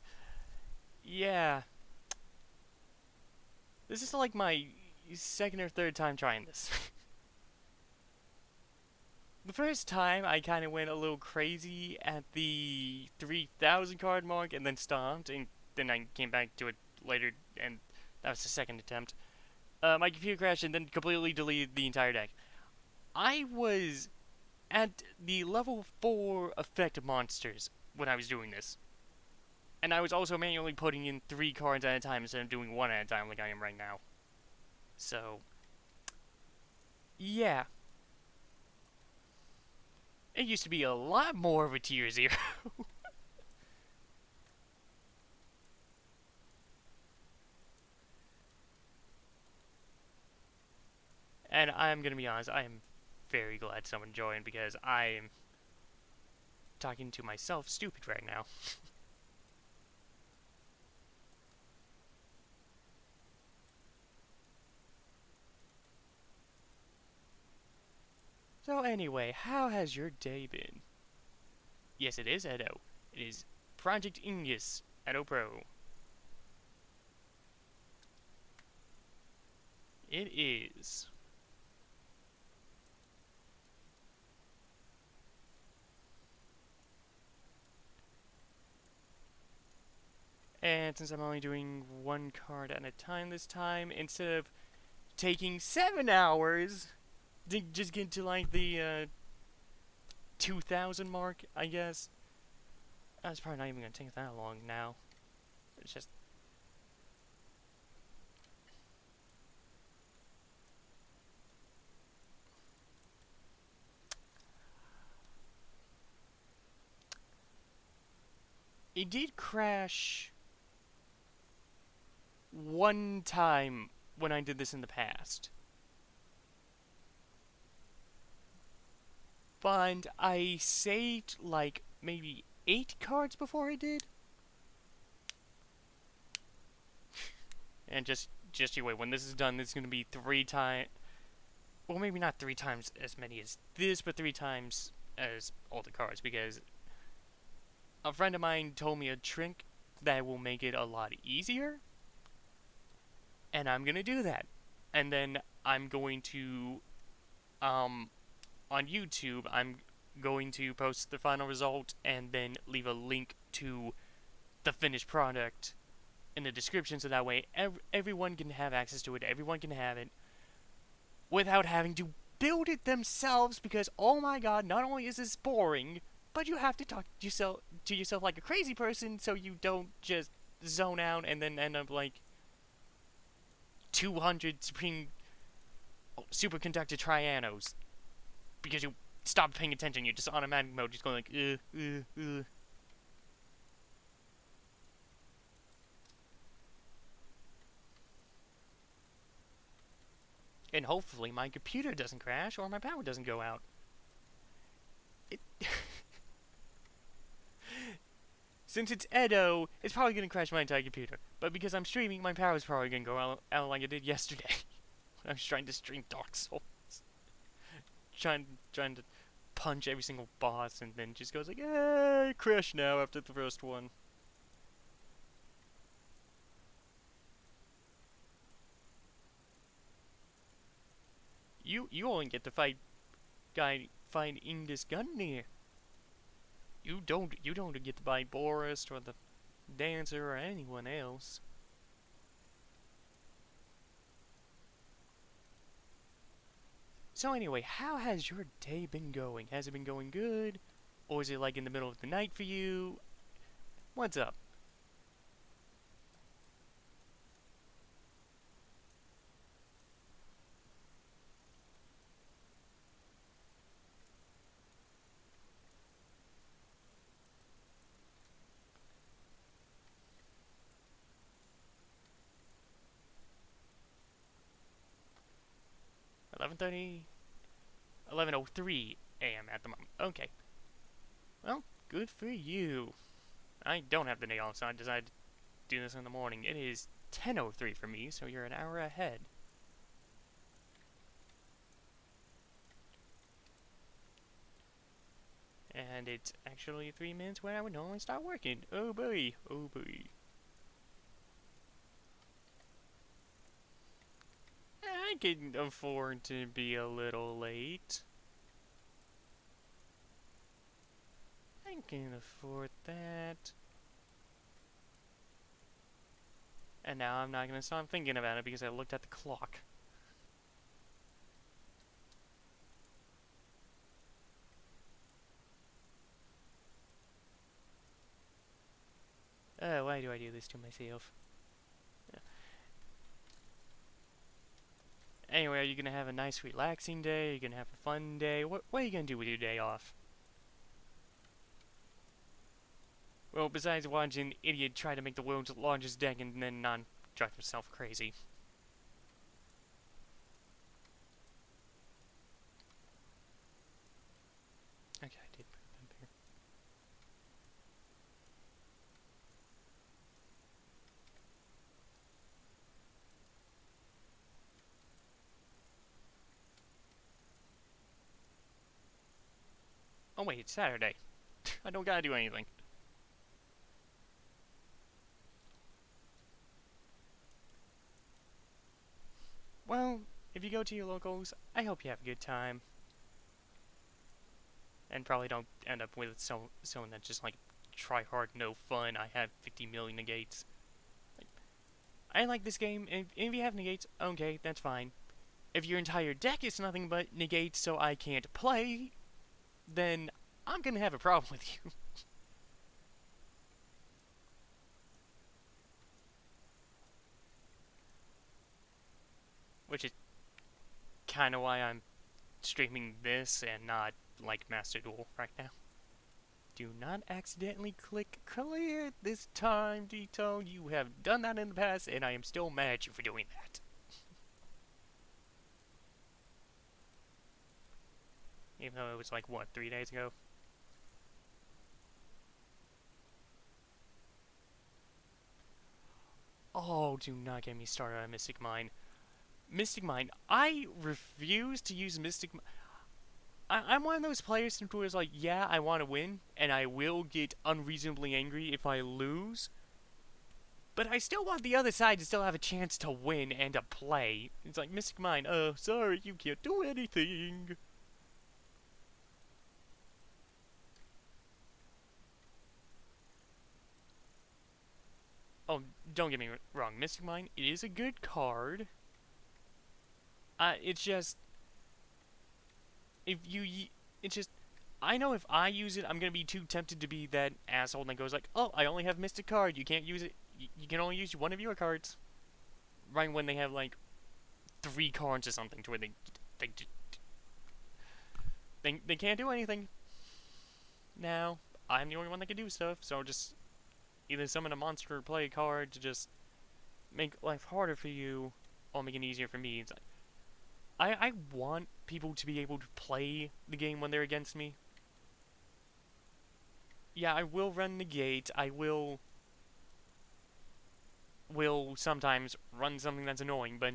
Yeah, this is like my second or third time trying this. The first time I kind of went a little crazy at the 3,000 card mark and then stopped, and then I came back to it later, and that was the second attempt. My computer crashed and then completely deleted the entire deck. I was at the level 4 effect monsters when I was doing this. And I was also manually putting in 3 cards at a time instead of doing 1 at a time like I am right now. So, yeah. It used to be a lot more of a tier 0. And I'm gonna be honest, I am very glad someone joined because I'm talking to myself stupid right now. So anyway, how has your day been? Yes, it is Edo. It is Project Ingus Edo Pro. It is. And since I'm only doing one card at a time this time, instead of taking 7 hours to just get to like the 2,000 mark, I guess. It's probably not even gonna take that long now. It's just. It did crash one time when I did this in the past. But I saved like maybe 8 cards before I did. And just you wait, when this is done, this is gonna be 3 times. Well, maybe not 3 times as many as this, but 3 times as all the cards, because a friend of mine told me a trick that will make it a lot easier, and I'm gonna do that. And then I'm going to, on YouTube, I'm going to post the final result and then leave a link to the finished product in the description, so that way everyone can have access to it, everyone can have it, without having to build it themselves, because oh my god, not only is this boring, but you have to talk to yourself like a crazy person so you don't just zone out and then end up like 200 superconductor trianos because you stopped paying attention. You're just automatic mode, just going like And hopefully my computer doesn't crash or my power doesn't go out. Since it's Edo, it's probably going to crash my entire computer. But because I'm streaming, my power's probably going to go out like it did yesterday. When I was trying to stream Dark Souls. Trying to punch every single boss, and then just goes like, crash now after the first one. You only get to fight Ingus Gungnir. You don't get to fight Boris or the Dancer or anyone else. So anyway, how has your day been going? Has it been going good? Or is it like in the middle of the night for you? What's up? (11:30) 11:03 a.m. at the moment. Okay. Well, good for you. I don't have the day off, so I decided to do this in the morning. It is 10:03 for me, so you're an hour ahead. And it's actually 3 minutes when I would normally start working. Oh boy, oh boy. I can afford to be a little late. I can afford that. And now I'm not going to stop thinking about it because I looked at the clock. Why do I do this to myself? Anyway, are you going to have a nice relaxing day? Are you going to have a fun day? What are you going to do with your day off? Well, besides watching an idiot try to make the world's largest deck and then not drive himself crazy. Okay, I did put them there. Oh wait, it's Saturday. I don't gotta do anything. Well, if you go to your locals, I hope you have a good time. And probably don't end up with someone that's just like, try hard, no fun, I have 50 million negates. Like, I like this game, if you have negates, okay, that's fine. If your entire deck is nothing but negates so I can't play, then I'm gonna have a problem with you. Which is kind of why I'm streaming this and not, like, Master Duel right now. Do not accidentally click clear this time, Dito. You have done that in the past, and I am still mad at you for doing that. Even though it was like, what, 3 days ago? Oh, do not get me started on Mystic Mine. Mystic Mine, I refuse to use Mystic Mine. I'm one of those players who is like, yeah, I want to win, and I will get unreasonably angry if I lose. But I still want the other side to still have a chance to win and to play. It's like, Mystic Mine, sorry, you can't do anything. Oh, don't get me wrong, Mystic Mine, it is a good card. It's just, it's just, I know if I use it, I'm gonna be too tempted to be that asshole that goes like, oh, I only have Mystic card, you can't use it, you can only use one of your cards. Right when they have like 3 cards or something to where they can't do anything. Now, I'm the only one that can do stuff, so just either summon a monster or play a card to just make life harder for you, or make it easier for me. It's like, I want people to be able to play the game when they're against me. Yeah, I will run negate, I will sometimes run something that's annoying, but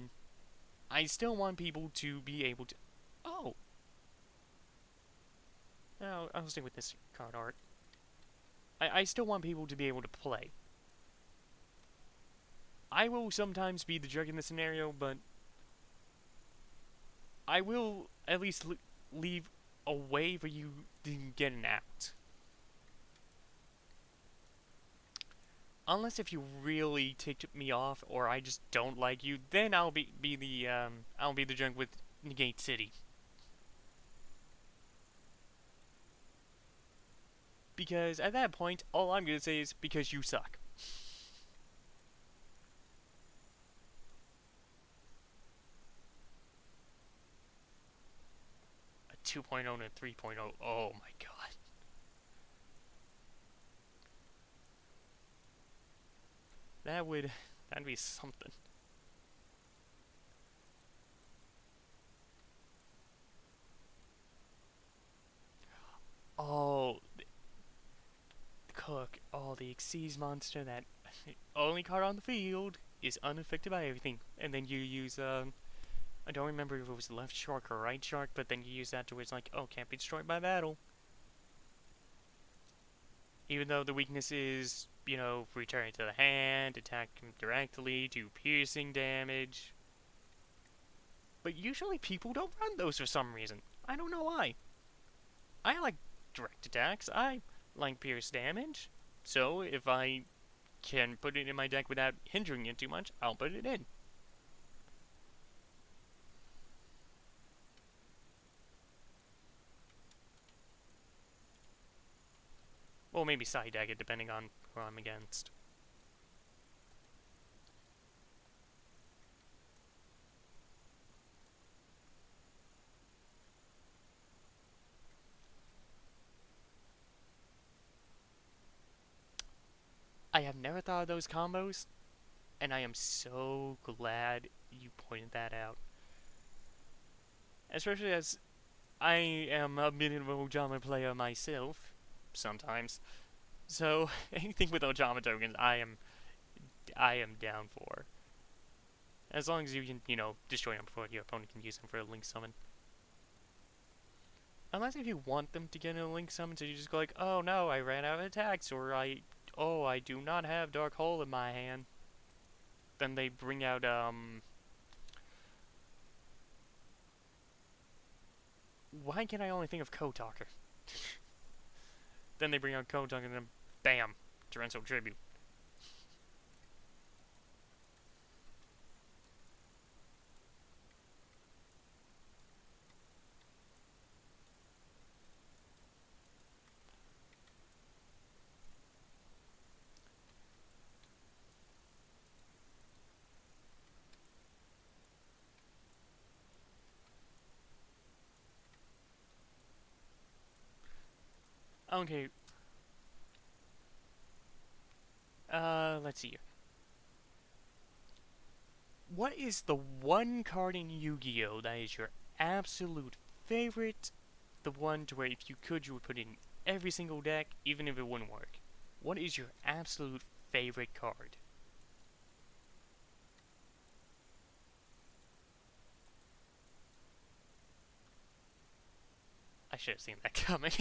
I still want people to be able to... Oh! No, I'll stick with this card art. I still want people to be able to play. I will sometimes be the jerk in this scenario, but I will at least leave a way for you to get an out. Unless if you really ticked me off or I just don't like you, then I'll be the junk with Negate City. Because at that point, all I'm gonna say is because you suck. A 2.0 and a 3.0. Oh my god. That'd be something. Oh, Cook. Oh, the Xyz monster that only card on the field is unaffected by everything. And then you use, I don't remember if it was left shark or right shark, but then you use that to where it's like, oh, can't be destroyed by battle. Even though the weakness is, you know, return to the hand, attack directly, do piercing damage. But usually people don't run those for some reason. I don't know why. I like direct attacks. I like pierce damage. So if I can put it in my deck without hindering it too much, I'll put it in. Or maybe side deck it depending on who I'm against. I have never thought of those combos, and I am so glad you pointed that out. Especially as I am a bit of an Ojama player myself, sometimes. So anything with Ojama tokens, I am down for. As long as you can, you know, destroy them before your opponent can use them for a link summon. Unless if you want them to get a link summon, so you just go like, oh no, I ran out of attacks, or I do not have Dark Hole in my hand. Then they bring out, Why can I only think of Code Talker? Then they bring out Code Talker and then bam, Torrential Tribute. Okay, let's see here. What is the one card in Yu-Gi-Oh! That is your absolute favorite? The one to where if you could, you would put it in every single deck, even if it wouldn't work. What is your absolute favorite card? I should have seen that coming.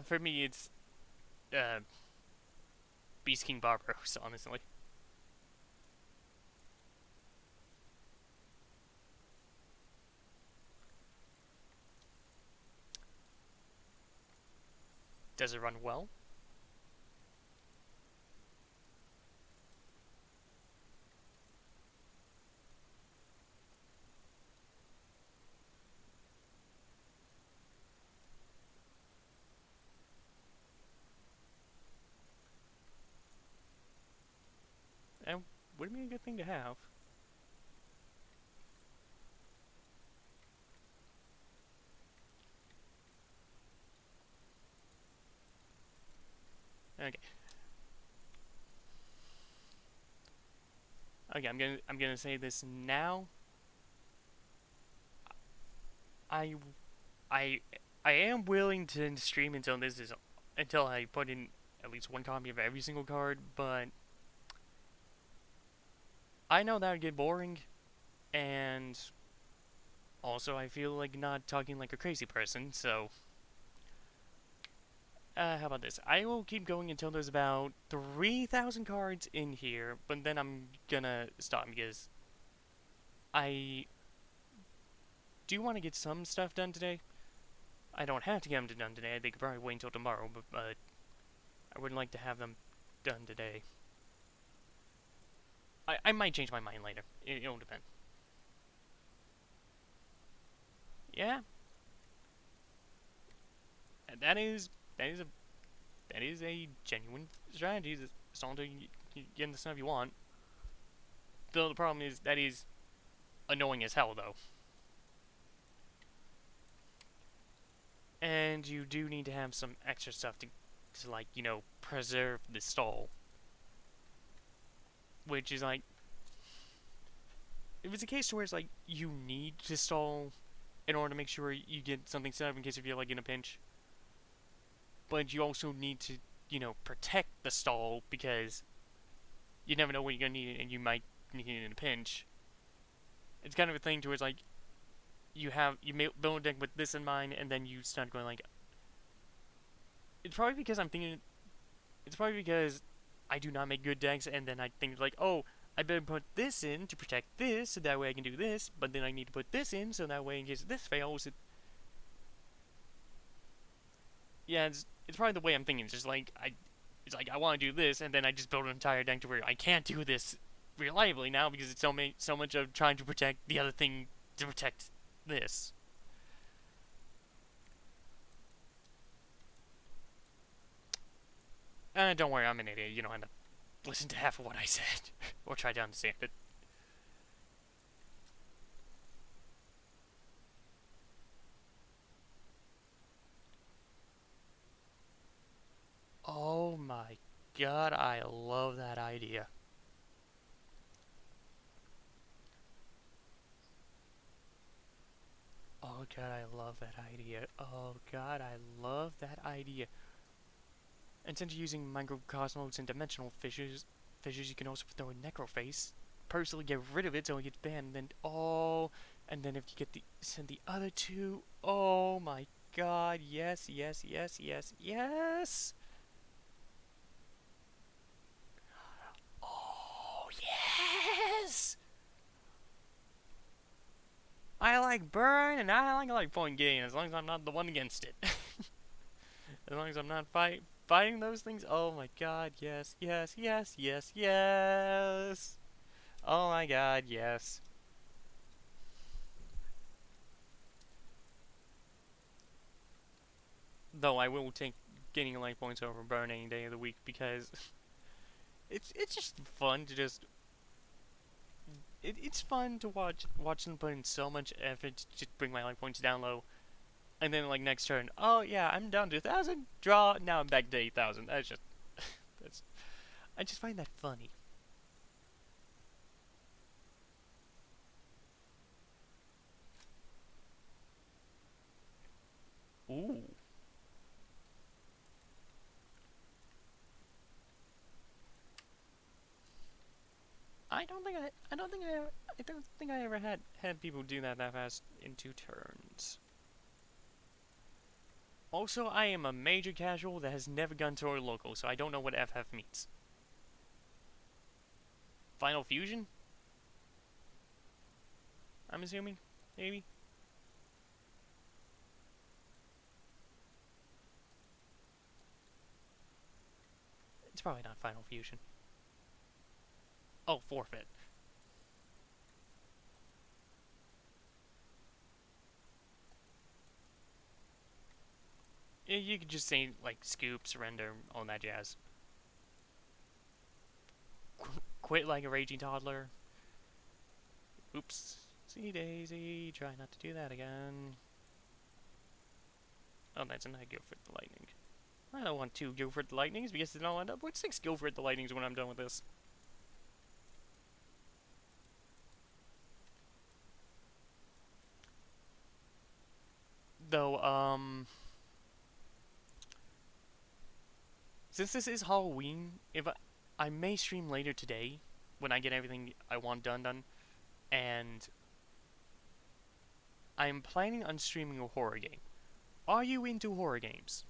For me, it's uh, Beast King Barbaros, honestly. Does it run well? And would it be a good thing to have? Okay. Okay, I'm gonna say this now. I I I am willing to stream until this is until I put in at least one copy of every single card, but I know that would get boring, and also I feel like not talking like a crazy person, so how about this? I will keep going until there's about 3,000 cards in here, but then I'm gonna stop because I do want to get some stuff done today. I don't have to get them done today. They could probably wait until tomorrow, but I would like to have them done today. I might change my mind later. It'll depend. Yeah, that is that is a that is a genuine strategy. As long as you get the stuff you want. Though the problem is that is annoying as hell, though. And you do need to have some extra stuff to like, preserve the stall. Which is like, if it's a case where it's like, you need to stall in order to make sure you get something set up in case if you're like in a pinch. But you also need to, protect the stall because you never know when you're gonna need it and you might need it in a pinch. It's kind of a thing to where it's like, you build a deck with this in mind and then you start going like, it's probably because I'm thinking, it's probably because I do not make good decks, and then I think like, oh, I better put this in to protect this, so that way I can do this. But then I need to put this in, so that way in case this fails, yeah, it's probably the way I'm thinking. It's just like it's like I want to do this, and then I just build an entire deck to where I can't do this reliably now because it's so much of trying to protect the other thing to protect this. Don't worry, I'm an idiot. You don't have to listen to half of what I said or try to understand it. Oh my god, I love that idea. Oh god, I love that idea. Oh god, I love that idea. And since you're using microcosmos and dimensional fishes, you can also throw a necroface. Personally, get rid of it so it gets banned. And then and then if you get send the other two. Oh my god! Yes, yes, yes, yes, yes. Oh yes! I like burn and I like point gain as long as I'm not the one against it. As long as I'm not fighting those things. Oh my god, yes, yes, yes, yes, yes. Oh my god, yes. Though I will take gaining life points over burn any day of the week because it's just fun to just it's fun to watch them put in so much effort to just bring my life points down low, and then like next turn, oh yeah, I'm down to 1,000, draw, now I'm back to 8,000. That's just that's I just find that funny. Ooh. I don't think I ever had people do that fast in 2 turns. Also, I am a major casual that has never gone to a local, so I don't know what FF means. Final Fusion? I'm assuming? Maybe? It's probably not Final Fusion. Oh, forfeit. You could just say, like, scoop, surrender, all that jazz. Quit like a raging toddler. Oops. See Daisy, try not to do that again. Oh, that's a nice go for the lightning. I don't want 2 go for the lightnings because then I'll end up with 6 go for the lightnings when I'm done with this. Though, since this is Halloween, if I may stream later today when I get everything I want done, and I'm planning on streaming a horror game. Are you into horror games?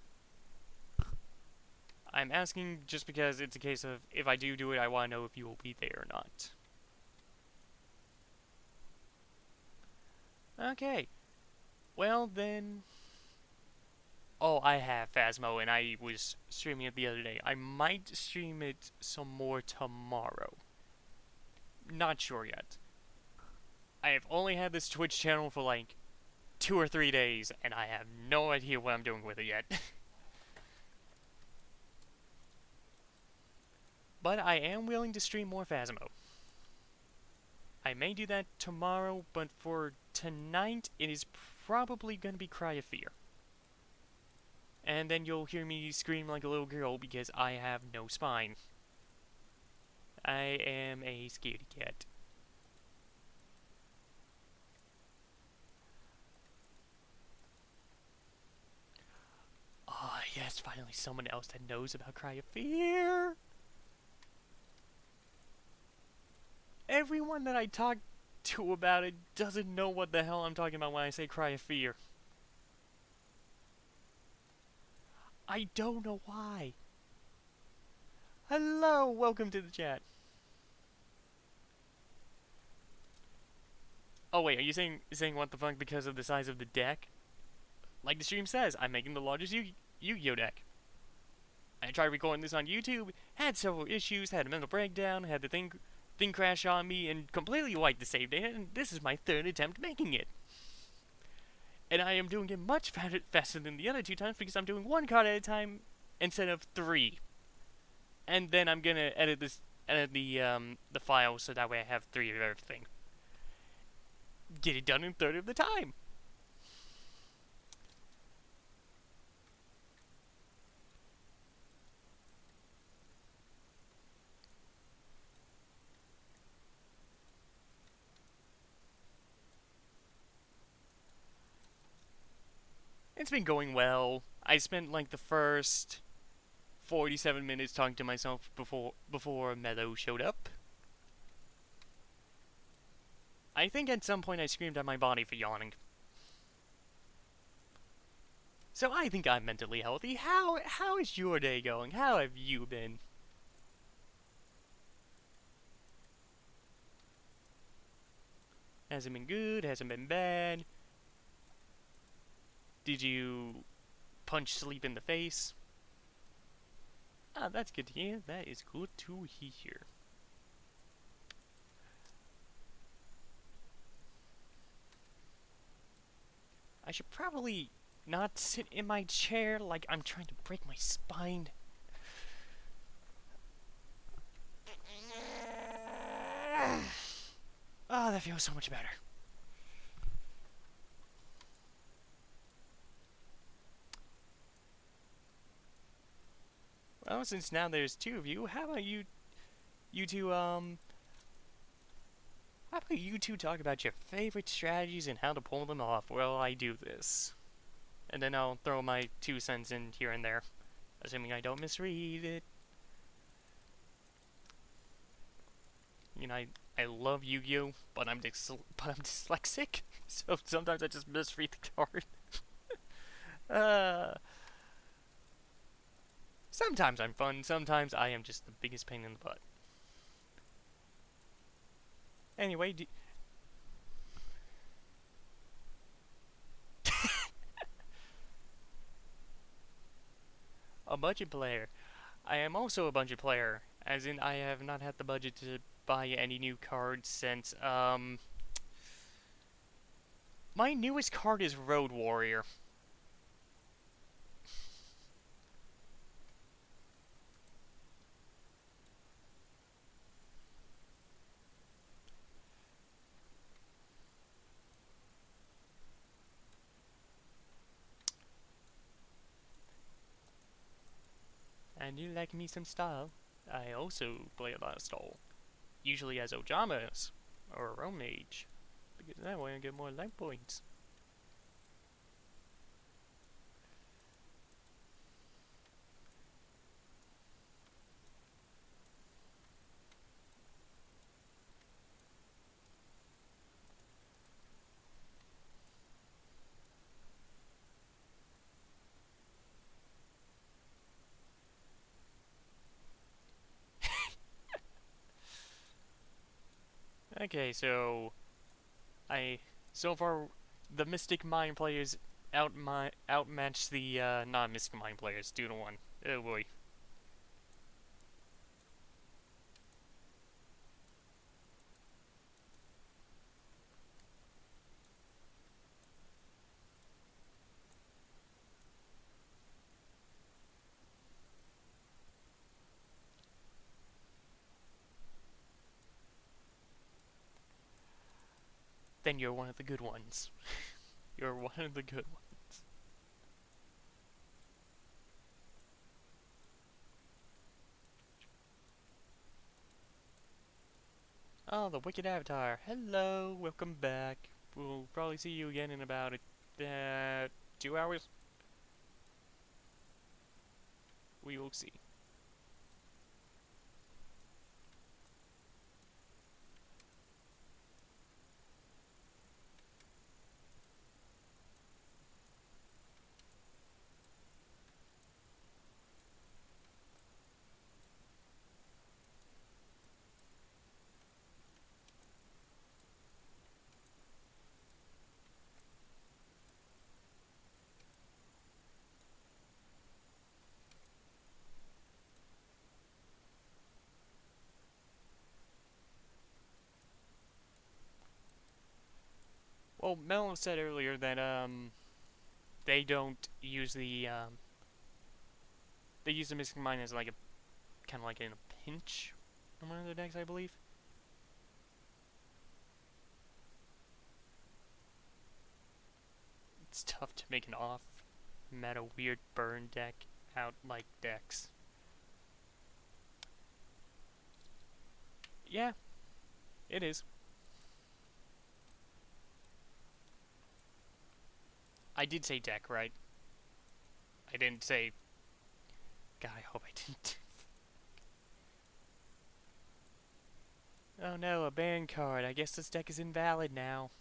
I'm asking just because it's a case of if I do it, I want to know if you will be there or not. Okay. Well then. Oh, I have Phasmo and I was streaming it the other day. I might stream it some more tomorrow. Not sure yet. I have only had this Twitch channel for like 2 or 3 days and I have no idea what I'm doing with it yet. But I am willing to stream more Phasmo. I may do that tomorrow, but for tonight, it is probably going to be Cry of Fear. And then you'll hear me scream like a little girl because I have no spine. I am a scaredy cat. Ah, yes, finally someone else that knows about Cry of Fear. Everyone that I talk to about it doesn't know what the hell I'm talking about when I say Cry of Fear. I don't know why. Hello, welcome to the chat. Oh wait, are you saying what the fuck because of the size of the deck? Like the stream says, I'm making the largest Yu-Gi-Oh deck. I tried recording this on YouTube, had several issues, had a mental breakdown, had the thing crash on me, and completely wiped the save data, and this is my 3rd attempt making it. And I am doing it much faster than the other 2 times because I'm doing 1 card at a time instead of 3. And then I'm gonna edit the file so that way I have 3 of everything. Get it done in 1/3 of the time. It's been going well. I spent like the first 47 minutes talking to myself before Meadow showed up. I think at some point I screamed at my body for yawning. So I think I'm mentally healthy. How is your day going? How have you been? Hasn't been good, hasn't been bad. Did you punch sleep in the face? Ah, that's good to hear. That is good to hear. I should probably not sit in my chair like I'm trying to break my spine. Oh, that feels so much better. Well, since now there's two of you, how about you two, how about you two talk about your favorite strategies and how to pull them off while I do this? And then I'll throw my 2 cents in here and there, assuming I don't misread it. You know, I love Yu-Gi-Oh, but I'm dyslexic, so sometimes I just misread the card. uh, Sometimes I'm fun, sometimes I am just the biggest pain in the butt. Anyway, a budget player. I am also a budget player, as in I have not had the budget to buy any new cards since, my newest card is Road Warrior. And you like me some style. I also play a lot of style, usually as Ojamas or a Roam Mage, because that way I get more life points. Okay, so far the Mystic Mind players outmatch the non-Mystic Mind players 2-1. Oh boy. Then you're one of the good ones. You're one of the good ones. Oh, the Wicked Avatar. Hello, welcome back. We'll probably see you again in about 2 hours. We will see. Well, Mel said earlier that they don't use they use the Mystic Mine as like a kind of like in a pinch on one of their decks, I believe. It's tough to make an off meta weird burn deck out like decks. Yeah, it is. I did say deck, right? I didn't say. God, I hope I didn't. Oh no, a ban card. I guess this deck is invalid now.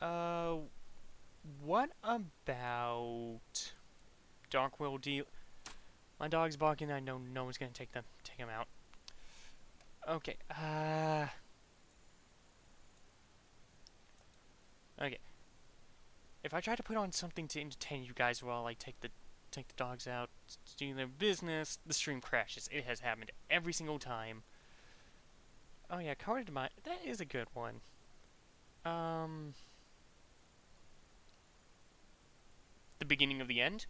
Uh, what about Dark will deal. My dog's barking. I know no one's gonna take him out. Okay. Okay. If I try to put on something to entertain you guys while I take the dogs out to do their business, the stream crashes. It has happened every single time. Oh yeah, card to my. That is a good one. The beginning of the end.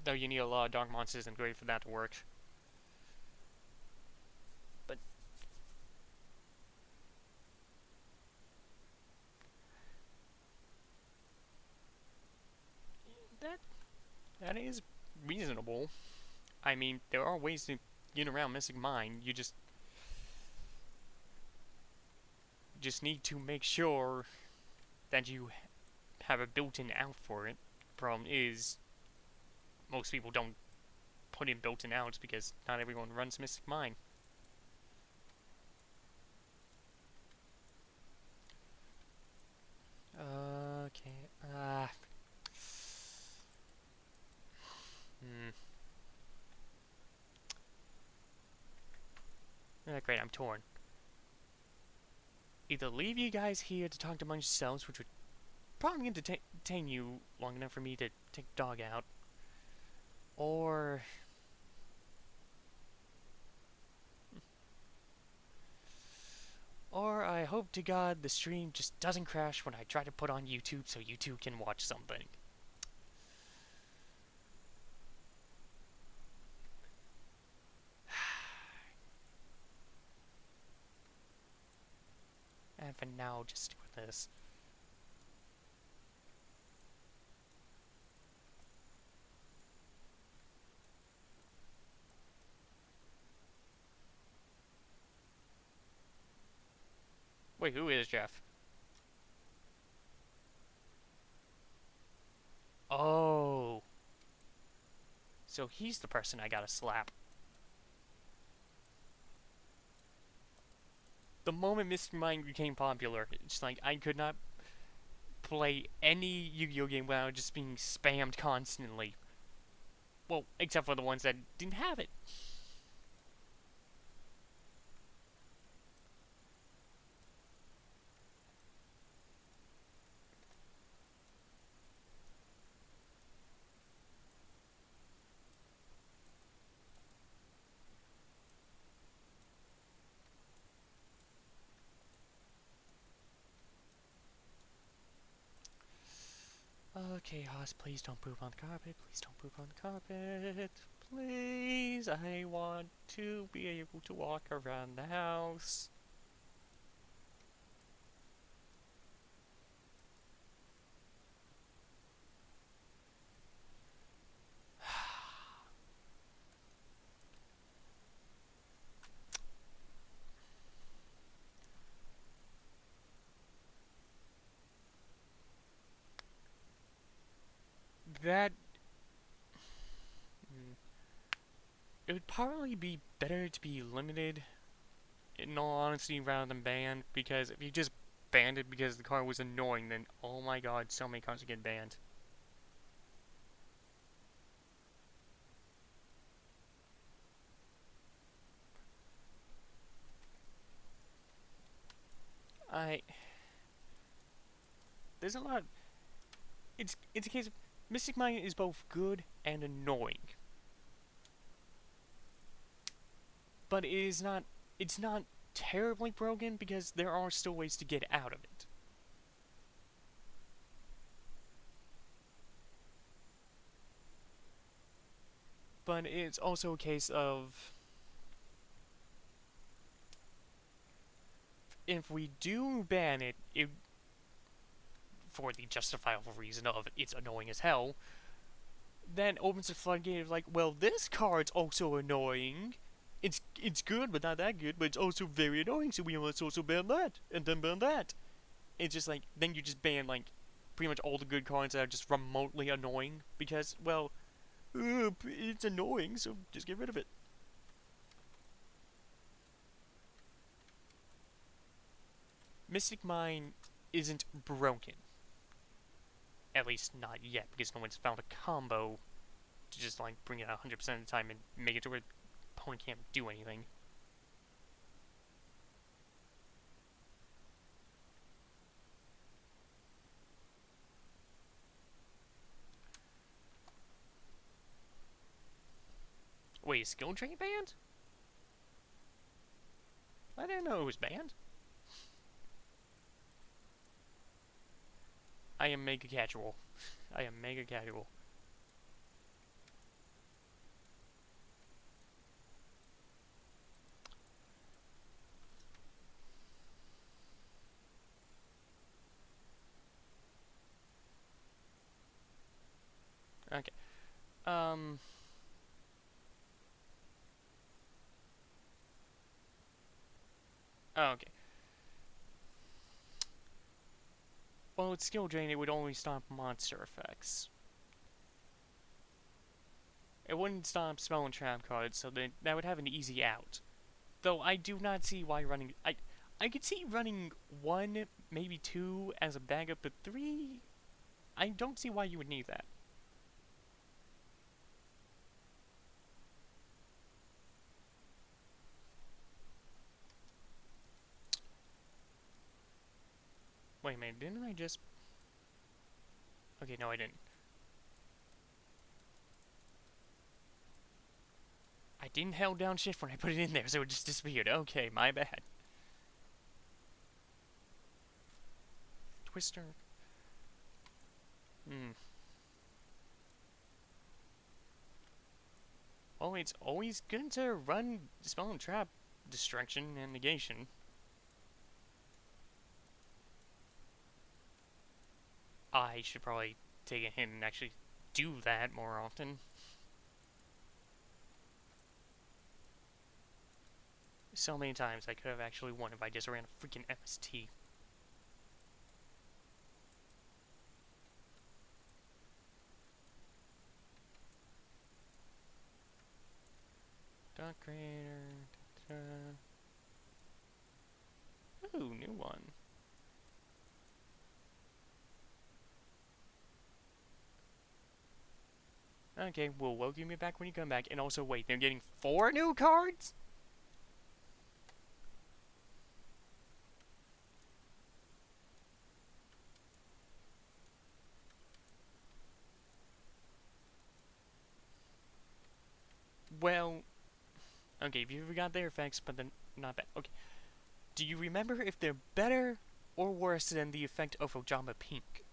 Though you need a lot of dark monsters and great for that to work. But that is reasonable. I mean, there are ways to get around Mystic Mine. You just need to make sure that you have a built-in out for it. Problem is, most people don't put in built-in outs because not everyone runs Mystic Mine. Okay. Great, I'm torn. Either leave you guys here to talk among yourselves, which would probably entertain you long enough for me to take the dog out, or I hope to God the stream just doesn't crash when I try to put on YouTube so you two can watch something. And for now, just stick with this. Wait, who is Jeff? Oh. So he's the person I gotta slap. The moment Mystic Mine became popular, it's like I could not play any Yu-Gi-Oh game without just being spammed constantly. Well, except for the ones that didn't have it. Okay, Haas, please don't poop on the carpet. Please don't poop on the carpet. Please, I want to be able to walk around the house. That... It would probably be better to be limited, in all honesty, rather than banned, because if you just banned it because the car was annoying, then oh my god, so many cars would get banned. There's a lot... It's a case of... Mystic Mine is both good and annoying. But it's not terribly broken because there are still ways to get out of it. But it's also a case of... If we do ban it, for the justifiable reason of it's annoying as hell, then opens the floodgate of like, well, this card's also annoying. It's good, but not that good, but it's also very annoying, so we must also ban that, and then ban that. It's just like, then you just ban, like, pretty much all the good cards that are just remotely annoying, because, well, it's annoying, so just get rid of it. Mystic Mine isn't broken. At least not yet, because no one's found a combo to just like bring it out 100% of the time and make it to where the opponent can't do anything. Wait, is skill drain banned? I didn't know it was banned. I am mega casual. I am mega casual. Okay. Oh, okay. Well, with skill drain, it would only stop monster effects. It wouldn't stop spell and trap cards, so that would have an easy out. Though I do not see why running. I could see running 1, maybe 2 as a backup, but 3. I don't see why you would need that. Wait a minute, didn't I just... Okay, no I didn't. I didn't hold down shift when I put it in there, so it just disappeared. Okay, my bad. Twister. Well, it's always good to run Spell and Trap, Destruction, and Negation. I should probably take a hint and actually do that more often. So many times I could have actually won if I just ran a freaking MST. Dot creator. Ooh, new one. Okay, we'll welcome you back when you come back. And also, wait, they're getting 4 new cards? Well, okay, if you forgot their effects, but then not bad. Okay, do you remember if they're better or worse than the effect of Ojama Pink?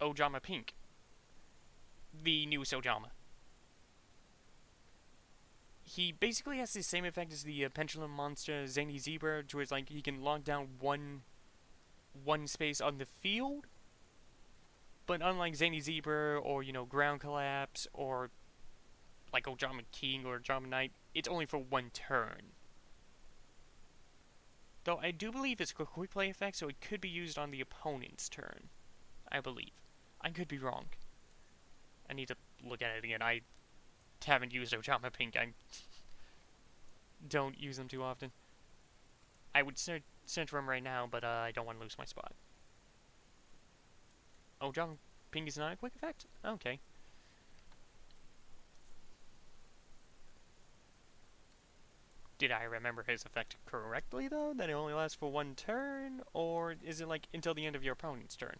Ojama Pink. The newest Ojama. He basically has the same effect as the Pendulum Monster Zany Zebra, where it's like he can lock down one space on the field, but unlike Zany Zebra or, you know, Ground Collapse or like Ojama King or Ojama Knight, it's only for 1 turn. Though I do believe it's a quick play effect, so it could be used on the opponent's turn. I believe. I could be wrong. I need to look at it again. I haven't used Ojama Pink. I don't use them too often. I would search for them right now, but I don't want to lose my spot. Ojama Pink is not a quick effect? Okay. Did I remember his effect correctly, though? That it only lasts for 1 turn? Or is it like until the end of your opponent's turn?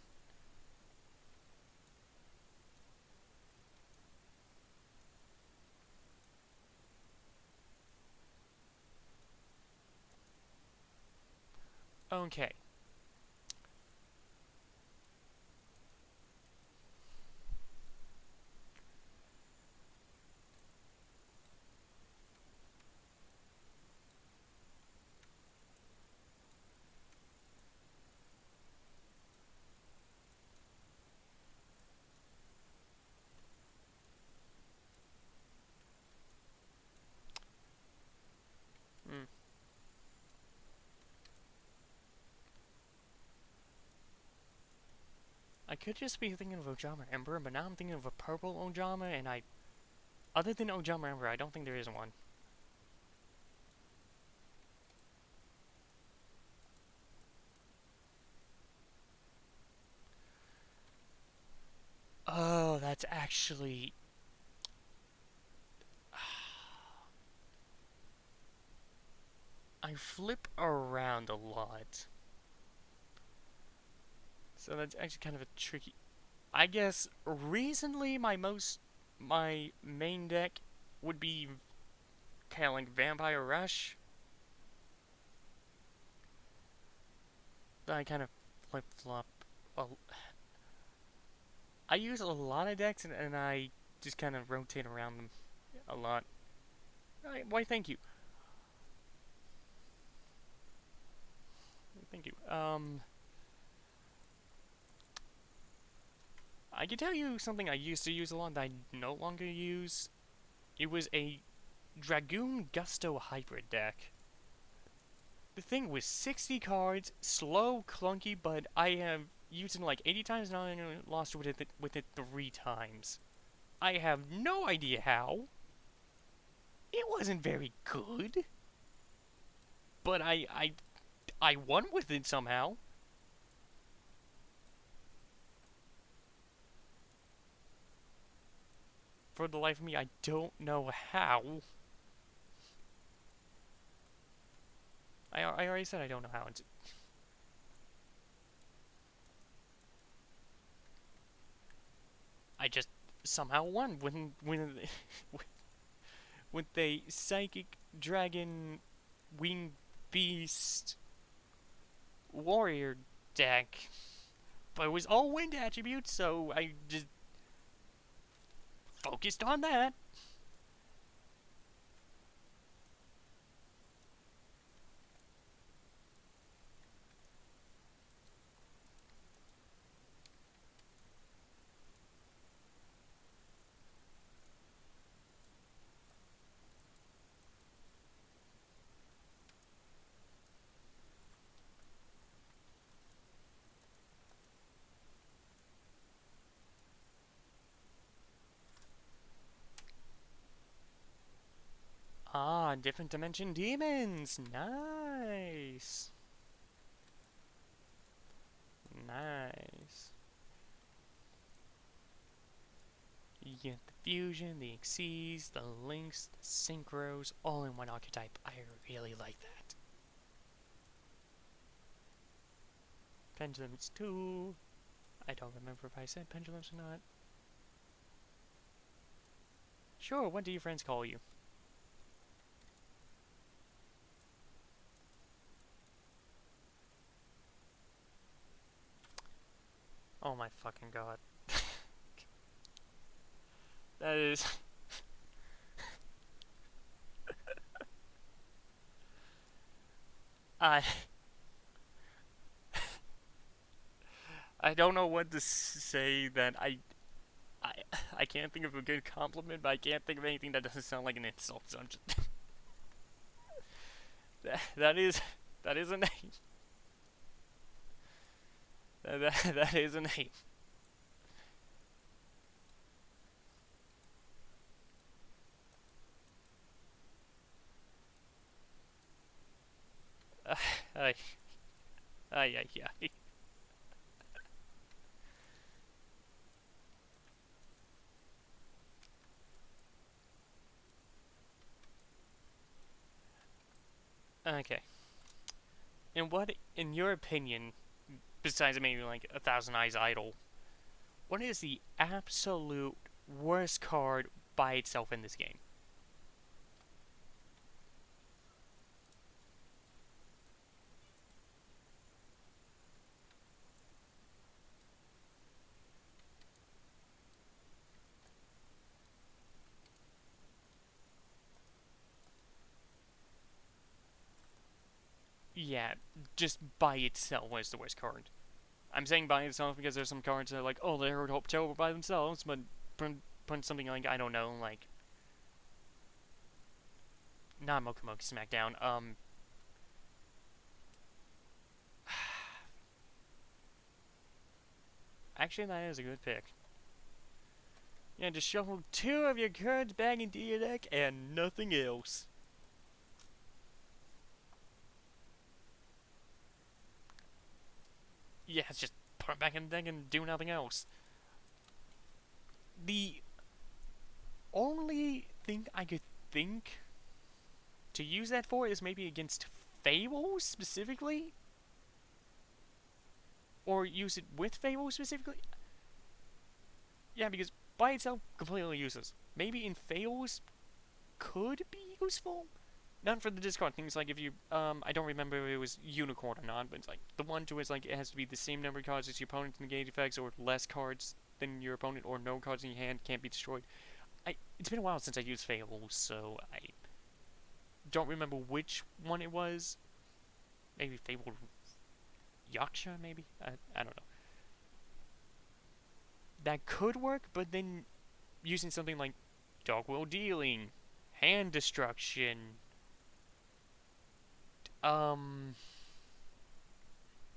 Okay. Hmm. I could just be thinking of Ojama Emperor, but now I'm thinking of a purple Ojama, and I Other than Oh Jump Remember, I don't think there is one. Oh, that's actually... I flip around a lot. So that's actually kind of a tricky... I guess recently my main deck would be kind of like Vampire Rush. Then I kind of flip flop. Well, I use a lot of decks and I just kind of rotate around them a lot. Why? Thank you. Thank you. I can tell you something I used to use a lot that I no longer use. It was a Dragoon Gusto hybrid deck. The thing was 60 cards, slow, clunky, but I have used it like 80 times and I only lost with it 3 times. I have no idea how. It wasn't very good, but I won with it somehow. For the life of me, I don't know how. I already said I don't know how. I just somehow won with a psychic dragon winged beast warrior deck. But it was all wind attributes, so I just focused on that. Ah, different dimension demons. Nice. Nice. You get the fusion, the exceeds, the links, the synchros, all in one archetype. I really like that. Pendulums too. I don't remember if I said pendulums or not. Sure, what do your friends call you? Oh my fucking god. That is... I... I don't know what to say that I, I can't think of a good compliment, but I can't think of anything that doesn't sound like an insult, so I'm just... that is a name. That is a name. Ay, ay, ay, ay. Okay. And what, in your opinion, besides maybe like A Thousand Eyes Idol, what is the absolute worst card by itself in this game? Yeah, just by itself was the worst card. I'm saying by itself because there's some cards that are like, oh, they're terrible by themselves, but put something like, I don't know, like, not Mokumoku Smackdown, actually that is a good pick. Yeah, just shuffle 2 of your cards back into your deck and nothing else. Yeah, it's just put them back in the deck and do nothing else. The only thing I could think to use that for is maybe against Fables specifically? Or use it with Fables specifically? Yeah, because by itself, completely useless. Maybe in Fables could be useful? Not for the discard things, like if you, I don't remember if it was Unicorn or not, but it's like the one to is like it has to be the same number of cards as your opponent to negate effects, or less cards than your opponent, or no cards in your hand can't be destroyed. It's been a while since I used Fables, so I don't remember which one it was. Maybe Fable Yaksha, maybe? I don't know. That could work, but then using something like Dog Will Dealing, Hand Destruction,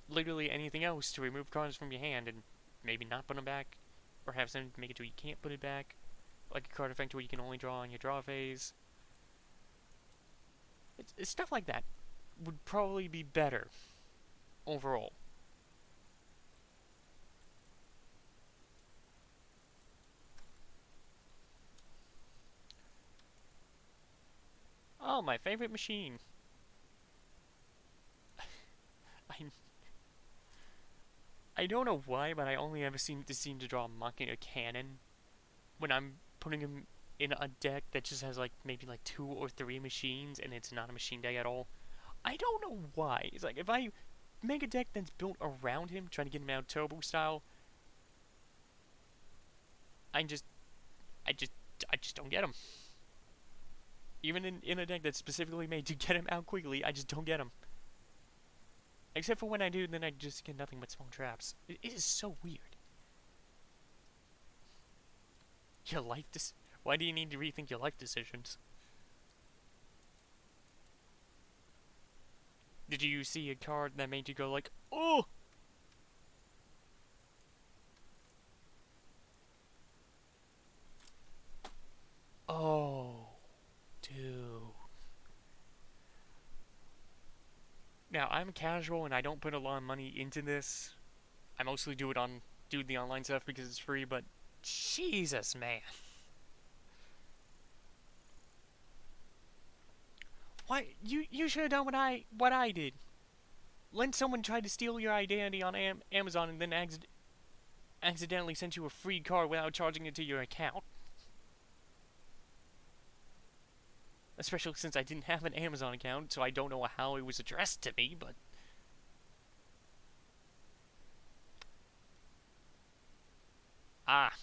literally anything else to remove cards from your hand and maybe not put them back, or have something to make it so you can't put it back, like a card effect where you can only draw on your draw phase. It's stuff like that would probably be better overall. Oh, my favorite machine. I I don't know why, but I only ever seem to draw Machina Cannon when I'm putting him in a deck that just has like maybe like 2 or 3 machines and it's not a machine deck at all. I don't know why. It's like if I make a deck that's built around him, trying to get him out turbo style, I just I just I just don't get him. Even in a deck that's specifically made to get him out quickly, I just don't get him. Except for when I do, then I just get nothing but small traps. It is so weird. Your life Why do you need to rethink your life decisions? Did you see a card that made you go like, oh? Oh, dude. Now, I'm casual and I don't put a lot of money into this. I mostly do the online stuff because it's free, but Jesus, man. Why you should have done what I did. Let someone try to steal your identity on Amazon and then accidentally sent you a free card without charging it to your account. Especially since I didn't have an Amazon account, so I don't know how it was addressed to me, but... Ah.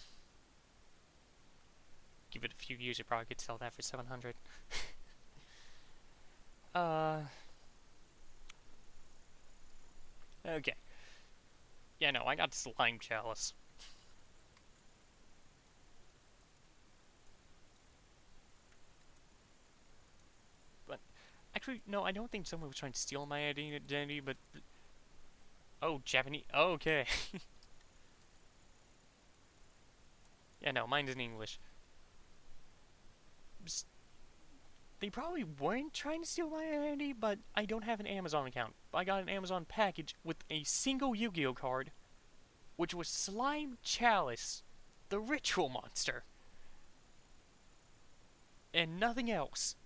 Give it a few years, you probably could sell that for 700. Okay. Yeah, no, I got Slime Chalice. But, actually, no, I don't think someone was trying to steal my identity, but... Oh, Japanese. Oh, okay. Yeah, no, mine's in English. They probably weren't trying to steal my identity, but I don't have an Amazon account. I got an Amazon package with a single Yu-Gi-Oh card, which was Slime Chalice, the ritual monster, and nothing else.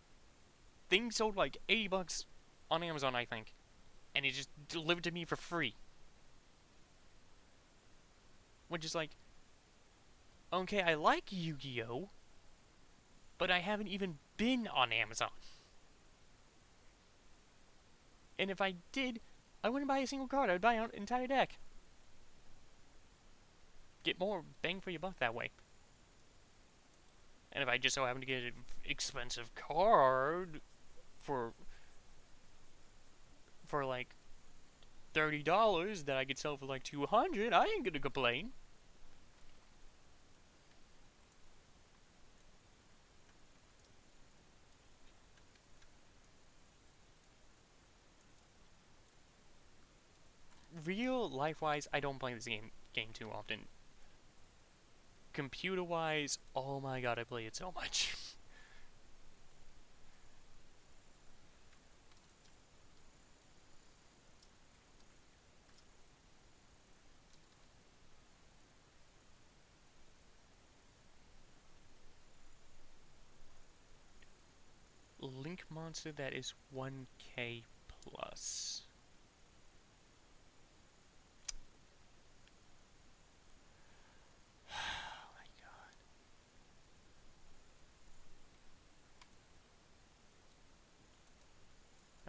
Thing sold like 80 bucks on Amazon, I think, and it just delivered to me for free. Which is like, okay, I like Yu-Gi-Oh, but I haven't even been on Amazon. And if I did, I wouldn't buy a single card, I would buy an entire deck. Get more bang for your buck that way. And if I just so happen to get an expensive card for like $30 that I could sell for like $200, I ain't gonna complain. Real life-wise, I don't play this game too often. computer-wise, oh my god, I play it so much. Link monster that is 1k plus. Oh my god.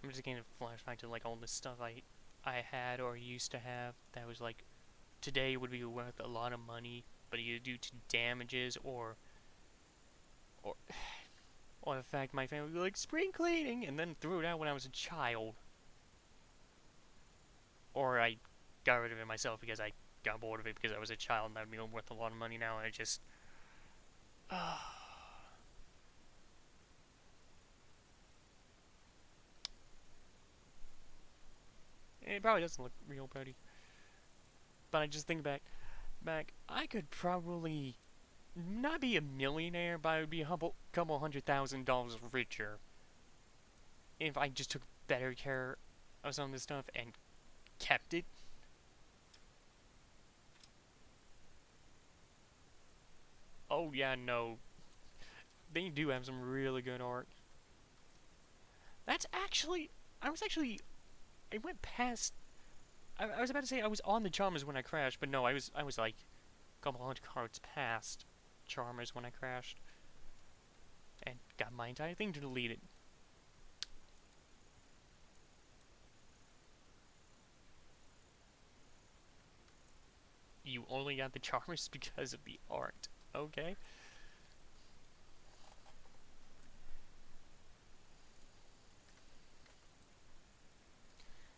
I'm just getting a flashback to like all the stuff I had or used to have that was like today would be worth a lot of money, but either due to damages or or the fact my family would be like spring cleaning and then threw it out when I was a child. Or I got rid of it myself because I got bored of it because I was a child and that would be worth a lot of money now and I just it probably doesn't look real pretty. But I just think back, I could probably not be a millionaire, but I would be a couple $100,000 richer if I just took better care of some of this stuff and kept it. Oh yeah, no, they do have some really good art. That's actually, I went past. I was about to say I was on the Charmers when I crashed, but no, I was like a couple hundred cards past Charmers when I crashed, and got my entire thing deleted. You only got the Charmers because of the art, okay?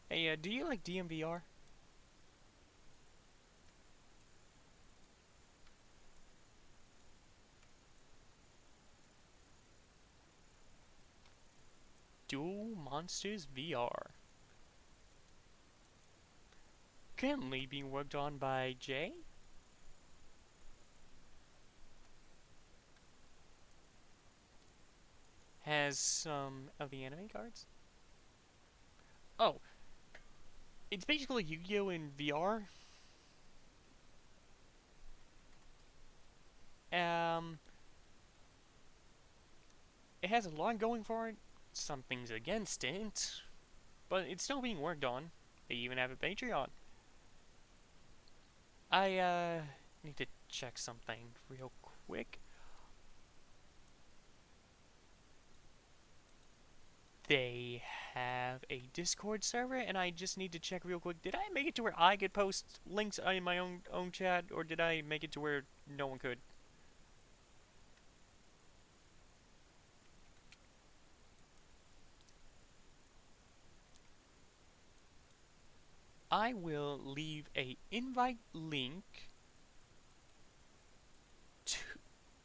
Hey, do you like DMVR? Dual Monsters VR. Currently being worked on by Jay. Has some of the anime cards. Oh, it's basically Yu-Gi-Oh! In VR. Um, it has a lot going for it, some things against it, but it's still being worked on. They even have a Patreon. I, need to check something real quick. They have a Discord server, and I just need to check real quick. Did I make it to where I could post links in my own chat, or did I make it to where no one could? I will leave a invite link to.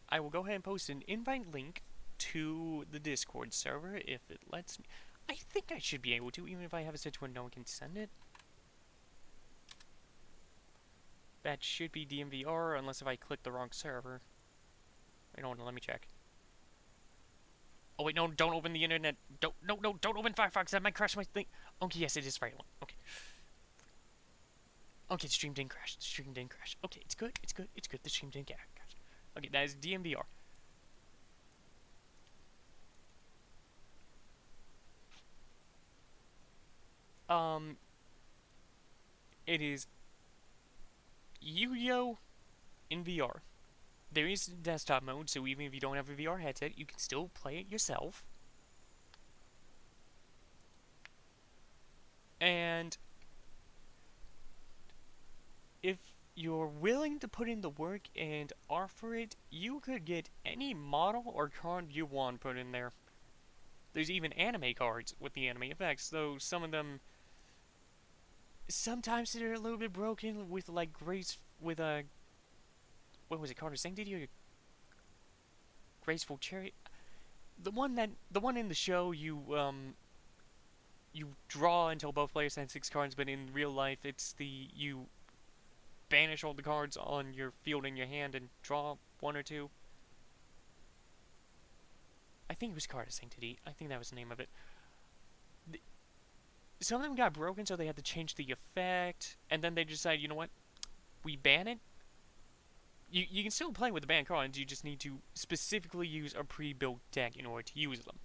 I will go ahead and post an invite link to the Discord server if it lets me. I think I should be able to, even if I have it set to where no one can send it. That should be DMVR, unless if I click the wrong server. Wait, hold on, let me check. Oh wait, no, don't open the internet. Don't open Firefox. That might crash my thing. Okay, yes, it is Firelight. Okay. Okay, the stream didn't crash. The stream didn't crash. Okay, it's good. It's good. It's good. The stream didn't crash. Okay, that is DMVR. It is Yu-Gi-Oh! In VR. There is desktop mode, so even if you don't have a VR headset, you can still play it yourself. And if you're willing to put in the work and offer it, you could get any model or card you want put in there. There's even anime cards with the anime effects, though some of them sometimes they're a little bit broken with like what was it called? Sanctity or Graceful Cherry? The one in the show you draw until both players have 6 cards, but in real life it's the you banish all the cards on your field in your hand and draw one or two. I think it was Card Sanctity. I think that was the name of it. Some of them got broken, so they had to change the effect, and then they decided, you know what, we ban it. You can still play with the banned cards, you just need to specifically use a pre-built deck in order to use them.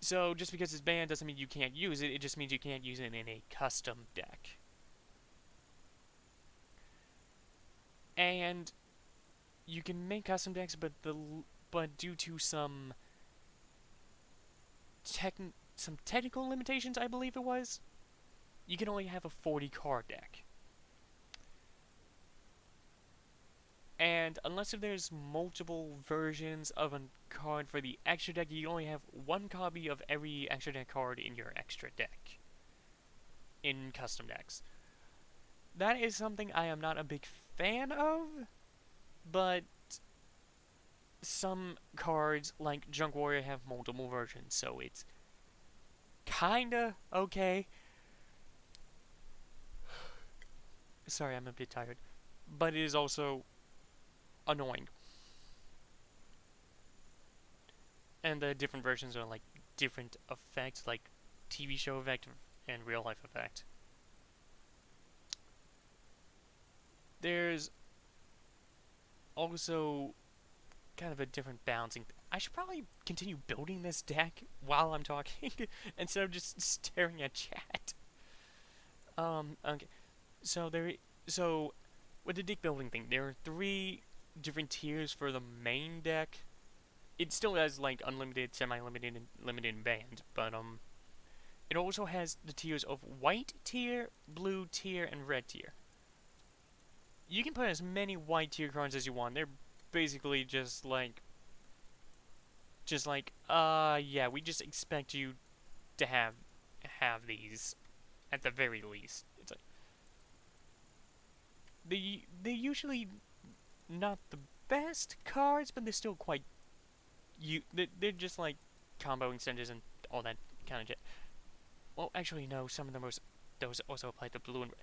So just because it's banned doesn't mean you can't use it, it just means you can't use it in a custom deck. And you can make custom decks, but due to some technical limitations, I believe it was, you can only have a 40 card deck. And unless if there's multiple versions of a card for the extra deck, you only have one copy of every extra deck card in your extra deck. In custom decks. That is something I am not a big fan of, but some cards, like Junk Warrior, have multiple versions, so it's kinda okay. Sorry, I'm a bit tired. But it is also annoying. And the different versions are like different effects, like TV show effect and real life effect. There's also kind of a different balancing. I should probably continue building this deck while I'm talking instead of just staring at chat. Okay. So with the deck building thing, there are 3 different tiers for the main deck. It still has like unlimited, semi-limited, and limited and banned, but it also has the tiers of white tier, blue tier, and red tier. You can put as many white tier cards as you want. They're basically just like, yeah, we just expect you to have these at the very least. It's like they usually not the best cards, but they're still quite they're just like combo extenders and all that kind of shit. Well, actually no, some of them those also apply to blue and red.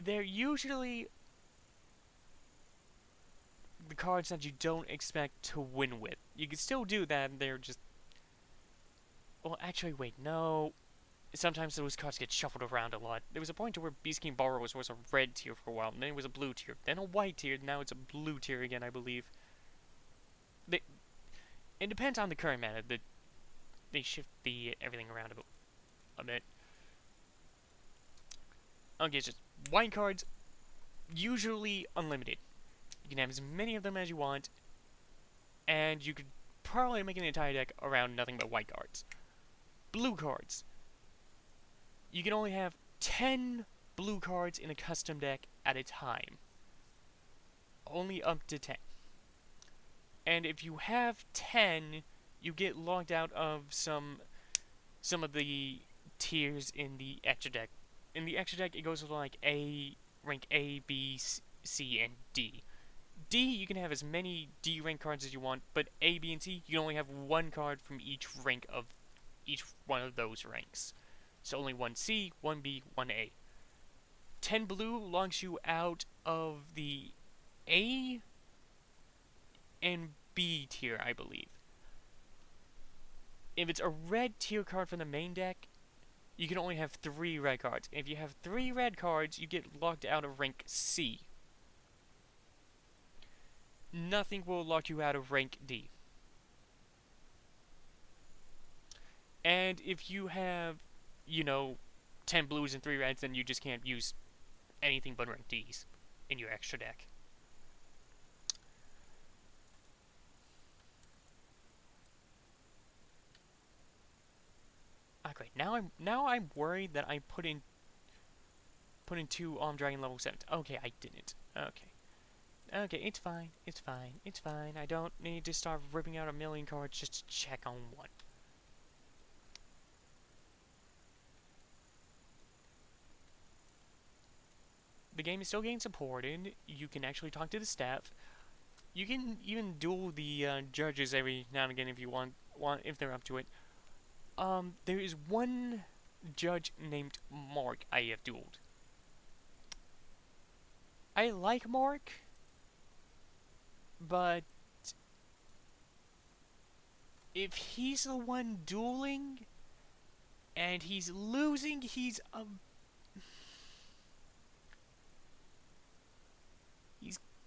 They're usually the cards that you don't expect to win with. You can still do that, they're just... Well, actually, wait, no. Sometimes those cards get shuffled around a lot. There was a point to where Beast King Borrowers was a red tier for a while, and then it was a blue tier, then a white tier, now it's a blue tier again, I believe. It depends on the current meta. They shift everything around a bit. Okay, it's just white cards, usually unlimited. You can have as many of them as you want, and you could probably make an entire deck around nothing but white cards. Blue cards. You can only have 10 blue cards in a custom deck at a time. Only up to 10. And if you have 10, you get locked out of some of the tiers in the extra deck. In the extra deck, it goes to like rank A, B, C, and D. D, you can have as many D rank cards as you want, but A, B, and C, you can only have one card from each rank of each one of those ranks. So only one C, one B, one A. 10 blue locks you out of the A and B tier, I believe. If it's a red tier card from the main deck, you can only have 3 red cards. If you have 3 red cards, you get locked out of rank C. Nothing will lock you out of rank D. And if you have, 10 blues and 3 reds, then you just can't use anything but rank Ds in your extra deck. Okay, now I'm worried that I put in 2 Dragon level 7s. Okay, I didn't. Okay, it's fine. I don't need to start ripping out a million cards just to check on one. The game is still getting supported. You can actually talk to the staff. You can even duel the judges every now and again if you want if they're up to it. There is one judge named Mark I have dueled. I like Mark, but if he's the one dueling and he's losing, he's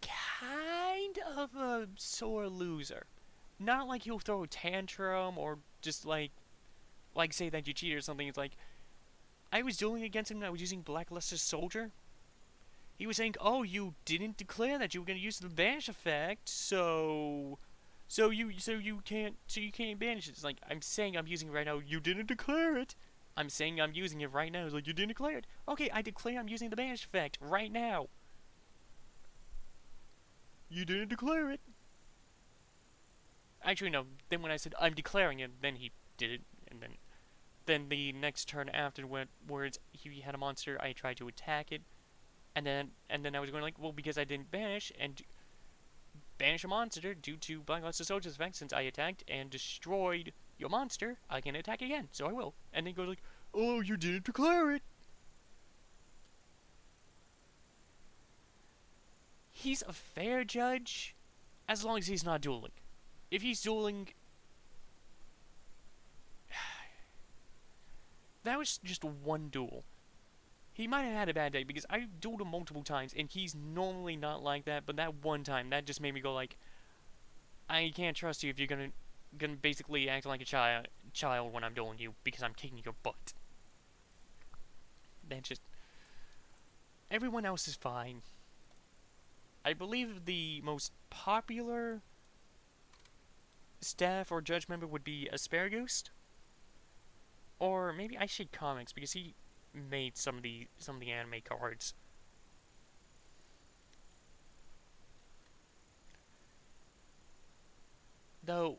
kind of a sore loser. Not like he'll throw a tantrum or just like say that you cheated or something. It's like I was dueling against him and I was using Blackluster Soldier. He was saying, "Oh, you didn't declare that you were going to use the banish effect, so you can't banish it." It's like I'm saying I'm using it right now. You didn't declare it. I'm saying I'm using it right now. It's like you didn't declare it. Okay, I declare I'm using the banish effect right now. You didn't declare it. Actually, no. Then when I said I'm declaring it, then he did it, and then the next turn afterwards, he had a monster. I tried to attack it, and then I was going like, well, because I didn't banish a monster due to Blackluster Soldier's effect, since I attacked and destroyed your monster, I can attack again, so I will. And then he goes like, oh, you didn't declare it. He's a fair judge, as long as he's not dueling. If he's dueling, that was just one duel. He might have had a bad day because I dueled him multiple times and he's normally not like that, but that one time that just made me go like, I can't trust you if you're gonna basically act like a child when I'm dueling you because I'm kicking your butt. That just everyone else is fine. I believe the most popular staff or judge member would be Asparagus, or maybe I Shade Comics because he made some of the anime cards. Though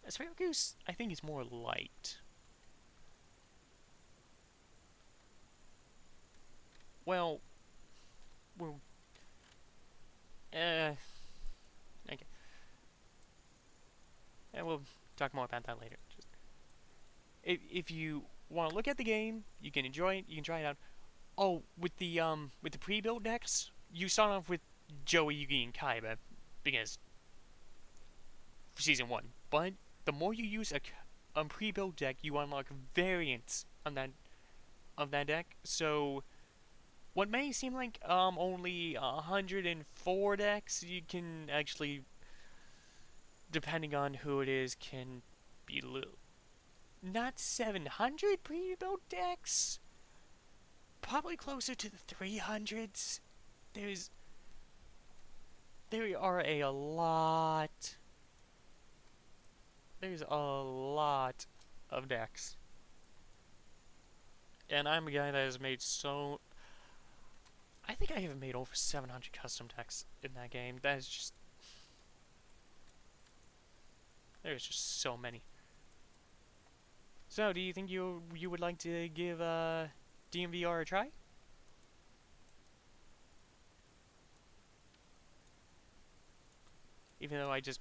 Asparagus, I think is more light. Well, well, okay. And we'll talk more about that later. Just if you want to look at the game, you can enjoy it. You can try it out. Oh, with the pre-built decks, you start off with Joey, Yugi, and Kaiba because for season 1. But the more you use a pre-built deck, you unlock variants on that deck. So what may seem like only 104 decks, you can actually, depending on who it is, can be not 700 pre-built decks, probably closer to the 300s. There are a lot. There's a lot of decks, and I'm a guy that has made so. I think I have made over 700 custom decks in that game. That is just. There's just so many. So, do you think you would like to give DMVR a try? Even though I just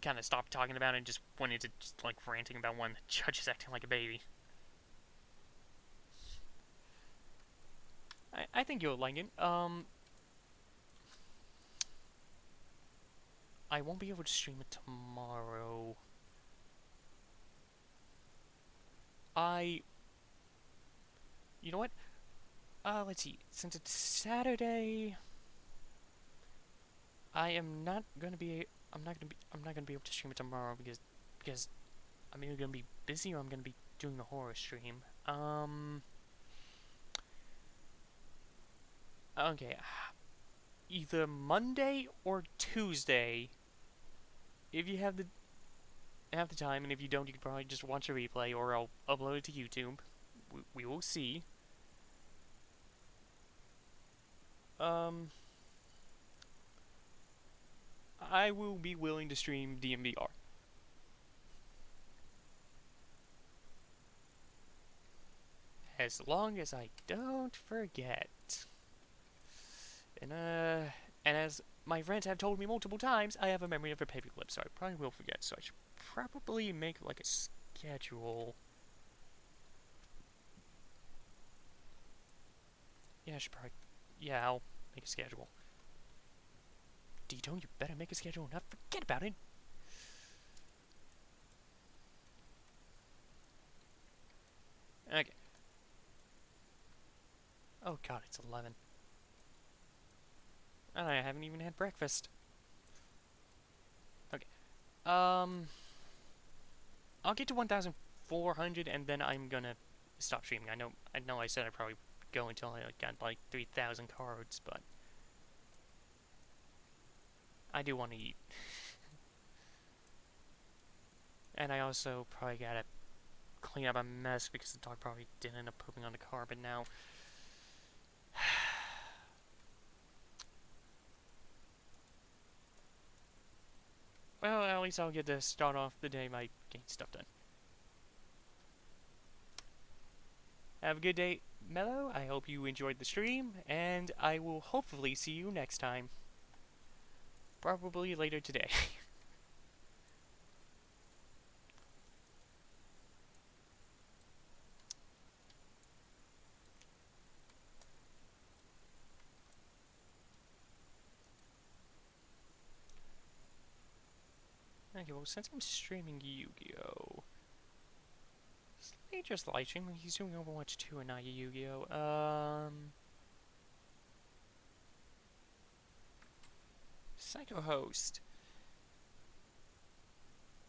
kind of stopped talking about it and just went into just like ranting about one the judge is acting like a baby. I think you'll like it. I won't be able to stream it tomorrow. You know what? Let's see. Since it's Saturday, I'm not gonna be able to stream it tomorrow because I'm either gonna be busy or I'm gonna be doing the horror stream. Okay. Either Monday or Tuesday. If you have the time, and if you don't, you can probably just watch a replay, or I'll upload it to YouTube. We will see. I will be willing to stream DMVR. As long as I don't forget. And as my friends have told me multiple times, I have a memory of a paperclip, so I probably will forget. So I should probably make like a schedule Yeah, I should probably. Yeah, I'll make a schedule. Dito, you better make a schedule and not forget about it. Okay. Oh god, it's 11. And I haven't even had breakfast. Okay. I'll get to 1,400 and then I'm gonna stop streaming. I know I said I'd probably go until I got like 3,000 cards, but I do want to eat. And I also probably gotta clean up a mess because the dog probably did end up pooping on the carpet now. Well, at least I'll get to start off the day by getting stuff done. Have a good day, Mello. I hope you enjoyed the stream, and I will hopefully see you next time. Probably later today. Okay, well, since I'm streaming Yu-Gi-Oh! Let me just live stream. He's doing Overwatch 2 and not Yu-Gi-Oh! Psycho Host.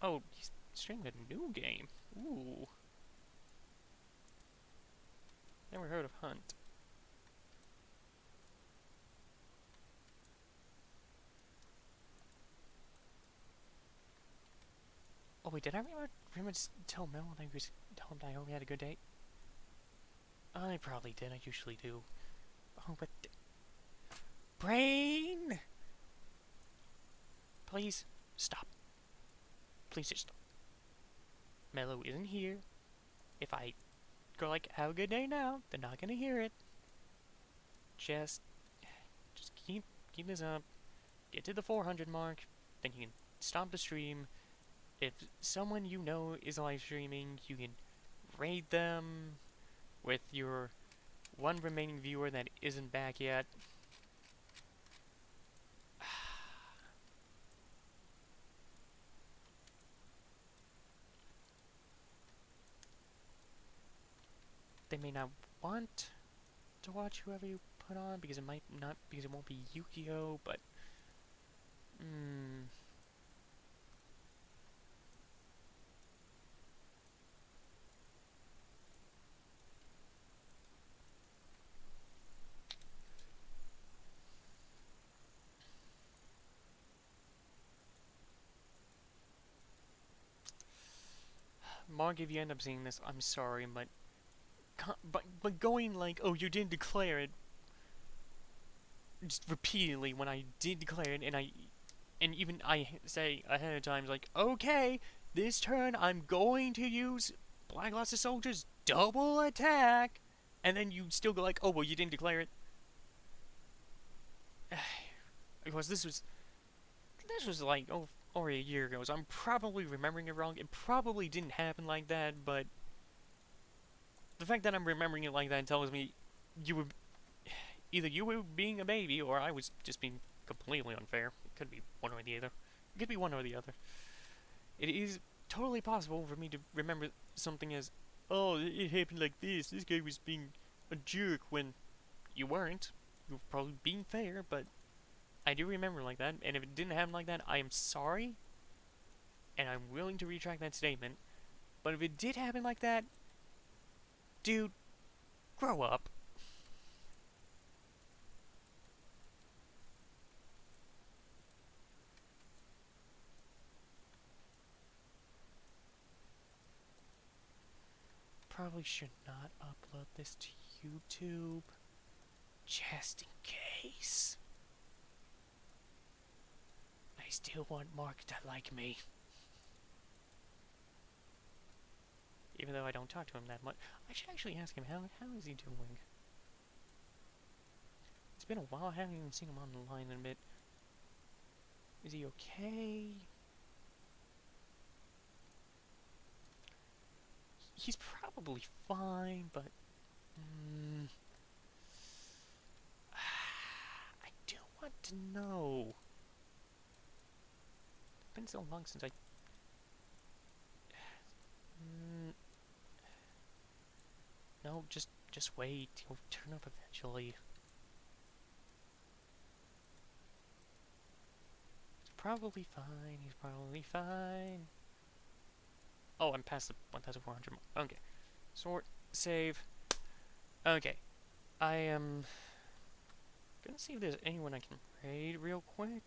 Oh, he's streaming a new game. Ooh. Never heard of Hunt. Oh wait, did I remember to tell Mel that I was tell him I hope he had a good day? I probably did. I usually do. Oh, but brain. Please stop. Please just stop. Mello isn't here. If I go like, have a good day now, they're not gonna hear it. Just keep this up. Get to the 400 mark, then you can stop the stream. If someone you know is live streaming, you can raid them with your one remaining viewer that isn't back yet. They may not want to watch whoever you put on because it might not, because it won't be Yu-Gi-Oh, but Mark, if you end up seeing this, I'm sorry, but going like, oh, you didn't declare it, just repeatedly when I did declare it, and even I say ahead of time, like, okay, this turn I'm going to use Black Lost Soldier's double attack, and then you still go like, oh, well, you didn't declare it. Because this was like over a year ago, so I'm probably remembering it wrong. It probably didn't happen like that, but the fact that I'm remembering it like that tells me either you were being a baby or I was just being completely unfair. It could be one or the other. It could be one or the other. It is totally possible for me to remember something as, oh, it happened like this. This guy was being a jerk when you weren't. You were probably being fair, but I do remember like that. And if it didn't happen like that, I am sorry. And I'm willing to retract that statement. But if it did happen like that, dude, grow up. Probably should not upload this to YouTube. Just in case. I still want Mark to like me. Even though I don't talk to him that much. I should actually ask him, how is he doing? It's been a while, I haven't even seen him online in a bit. Is he okay? He's probably fine, but... What? No. It's been so long since I... no, just wait. He'll turn up eventually. He's probably fine. He's probably fine. Oh, I'm past the 1,400 mark. Okay. Sort, save. Okay. I am gonna see if there's anyone I can raid real quick.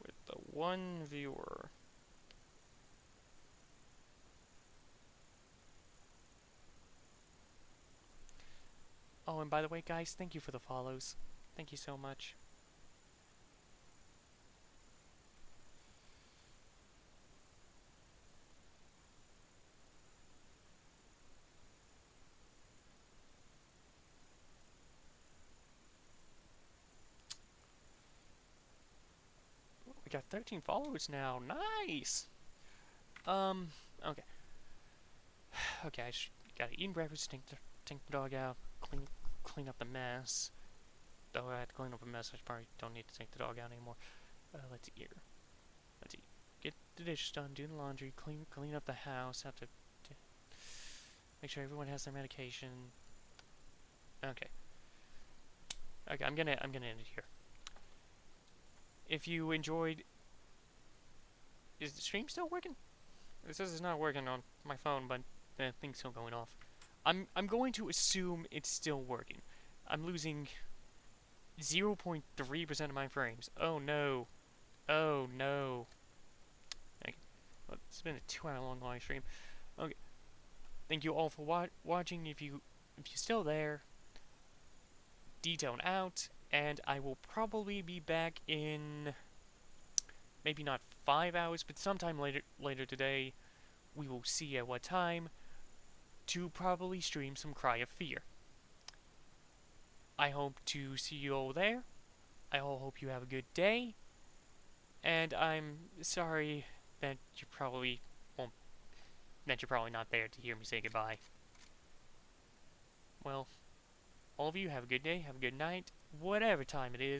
With the one viewer. Oh, and by the way, guys, thank you for the follows. Thank you so much. We got 13 followers now. Nice! Okay. Okay, I gotta eat breakfast, take the dog out, clean up the mess. Though I had to clean up a mess, I probably don't need to take the dog out anymore. Let's eat here. Let's eat. Get the dishes done, do the laundry, clean up the house, have to make sure everyone has their medication. Okay. Okay, I'm gonna end it here. If you enjoyed, is the stream still working? It says it's not working on my phone, but the thing's still going off. I'm going to assume it's still working. I'm losing 0.3% of my frames. Oh no. Oh no. Okay. Well, it's been a 2-hour long live stream. Okay. Thank you all for watching. If you're still there, D-Tone out, and I will probably be back in maybe not 5 hours, but sometime later today. We will see at what time to probably stream some Cry of Fear. I hope to see you all there. I hope you have a good day. And I'm sorry that you probably that you're probably not there to hear me say goodbye. Well, all of you have a good day, have a good night, whatever time it is.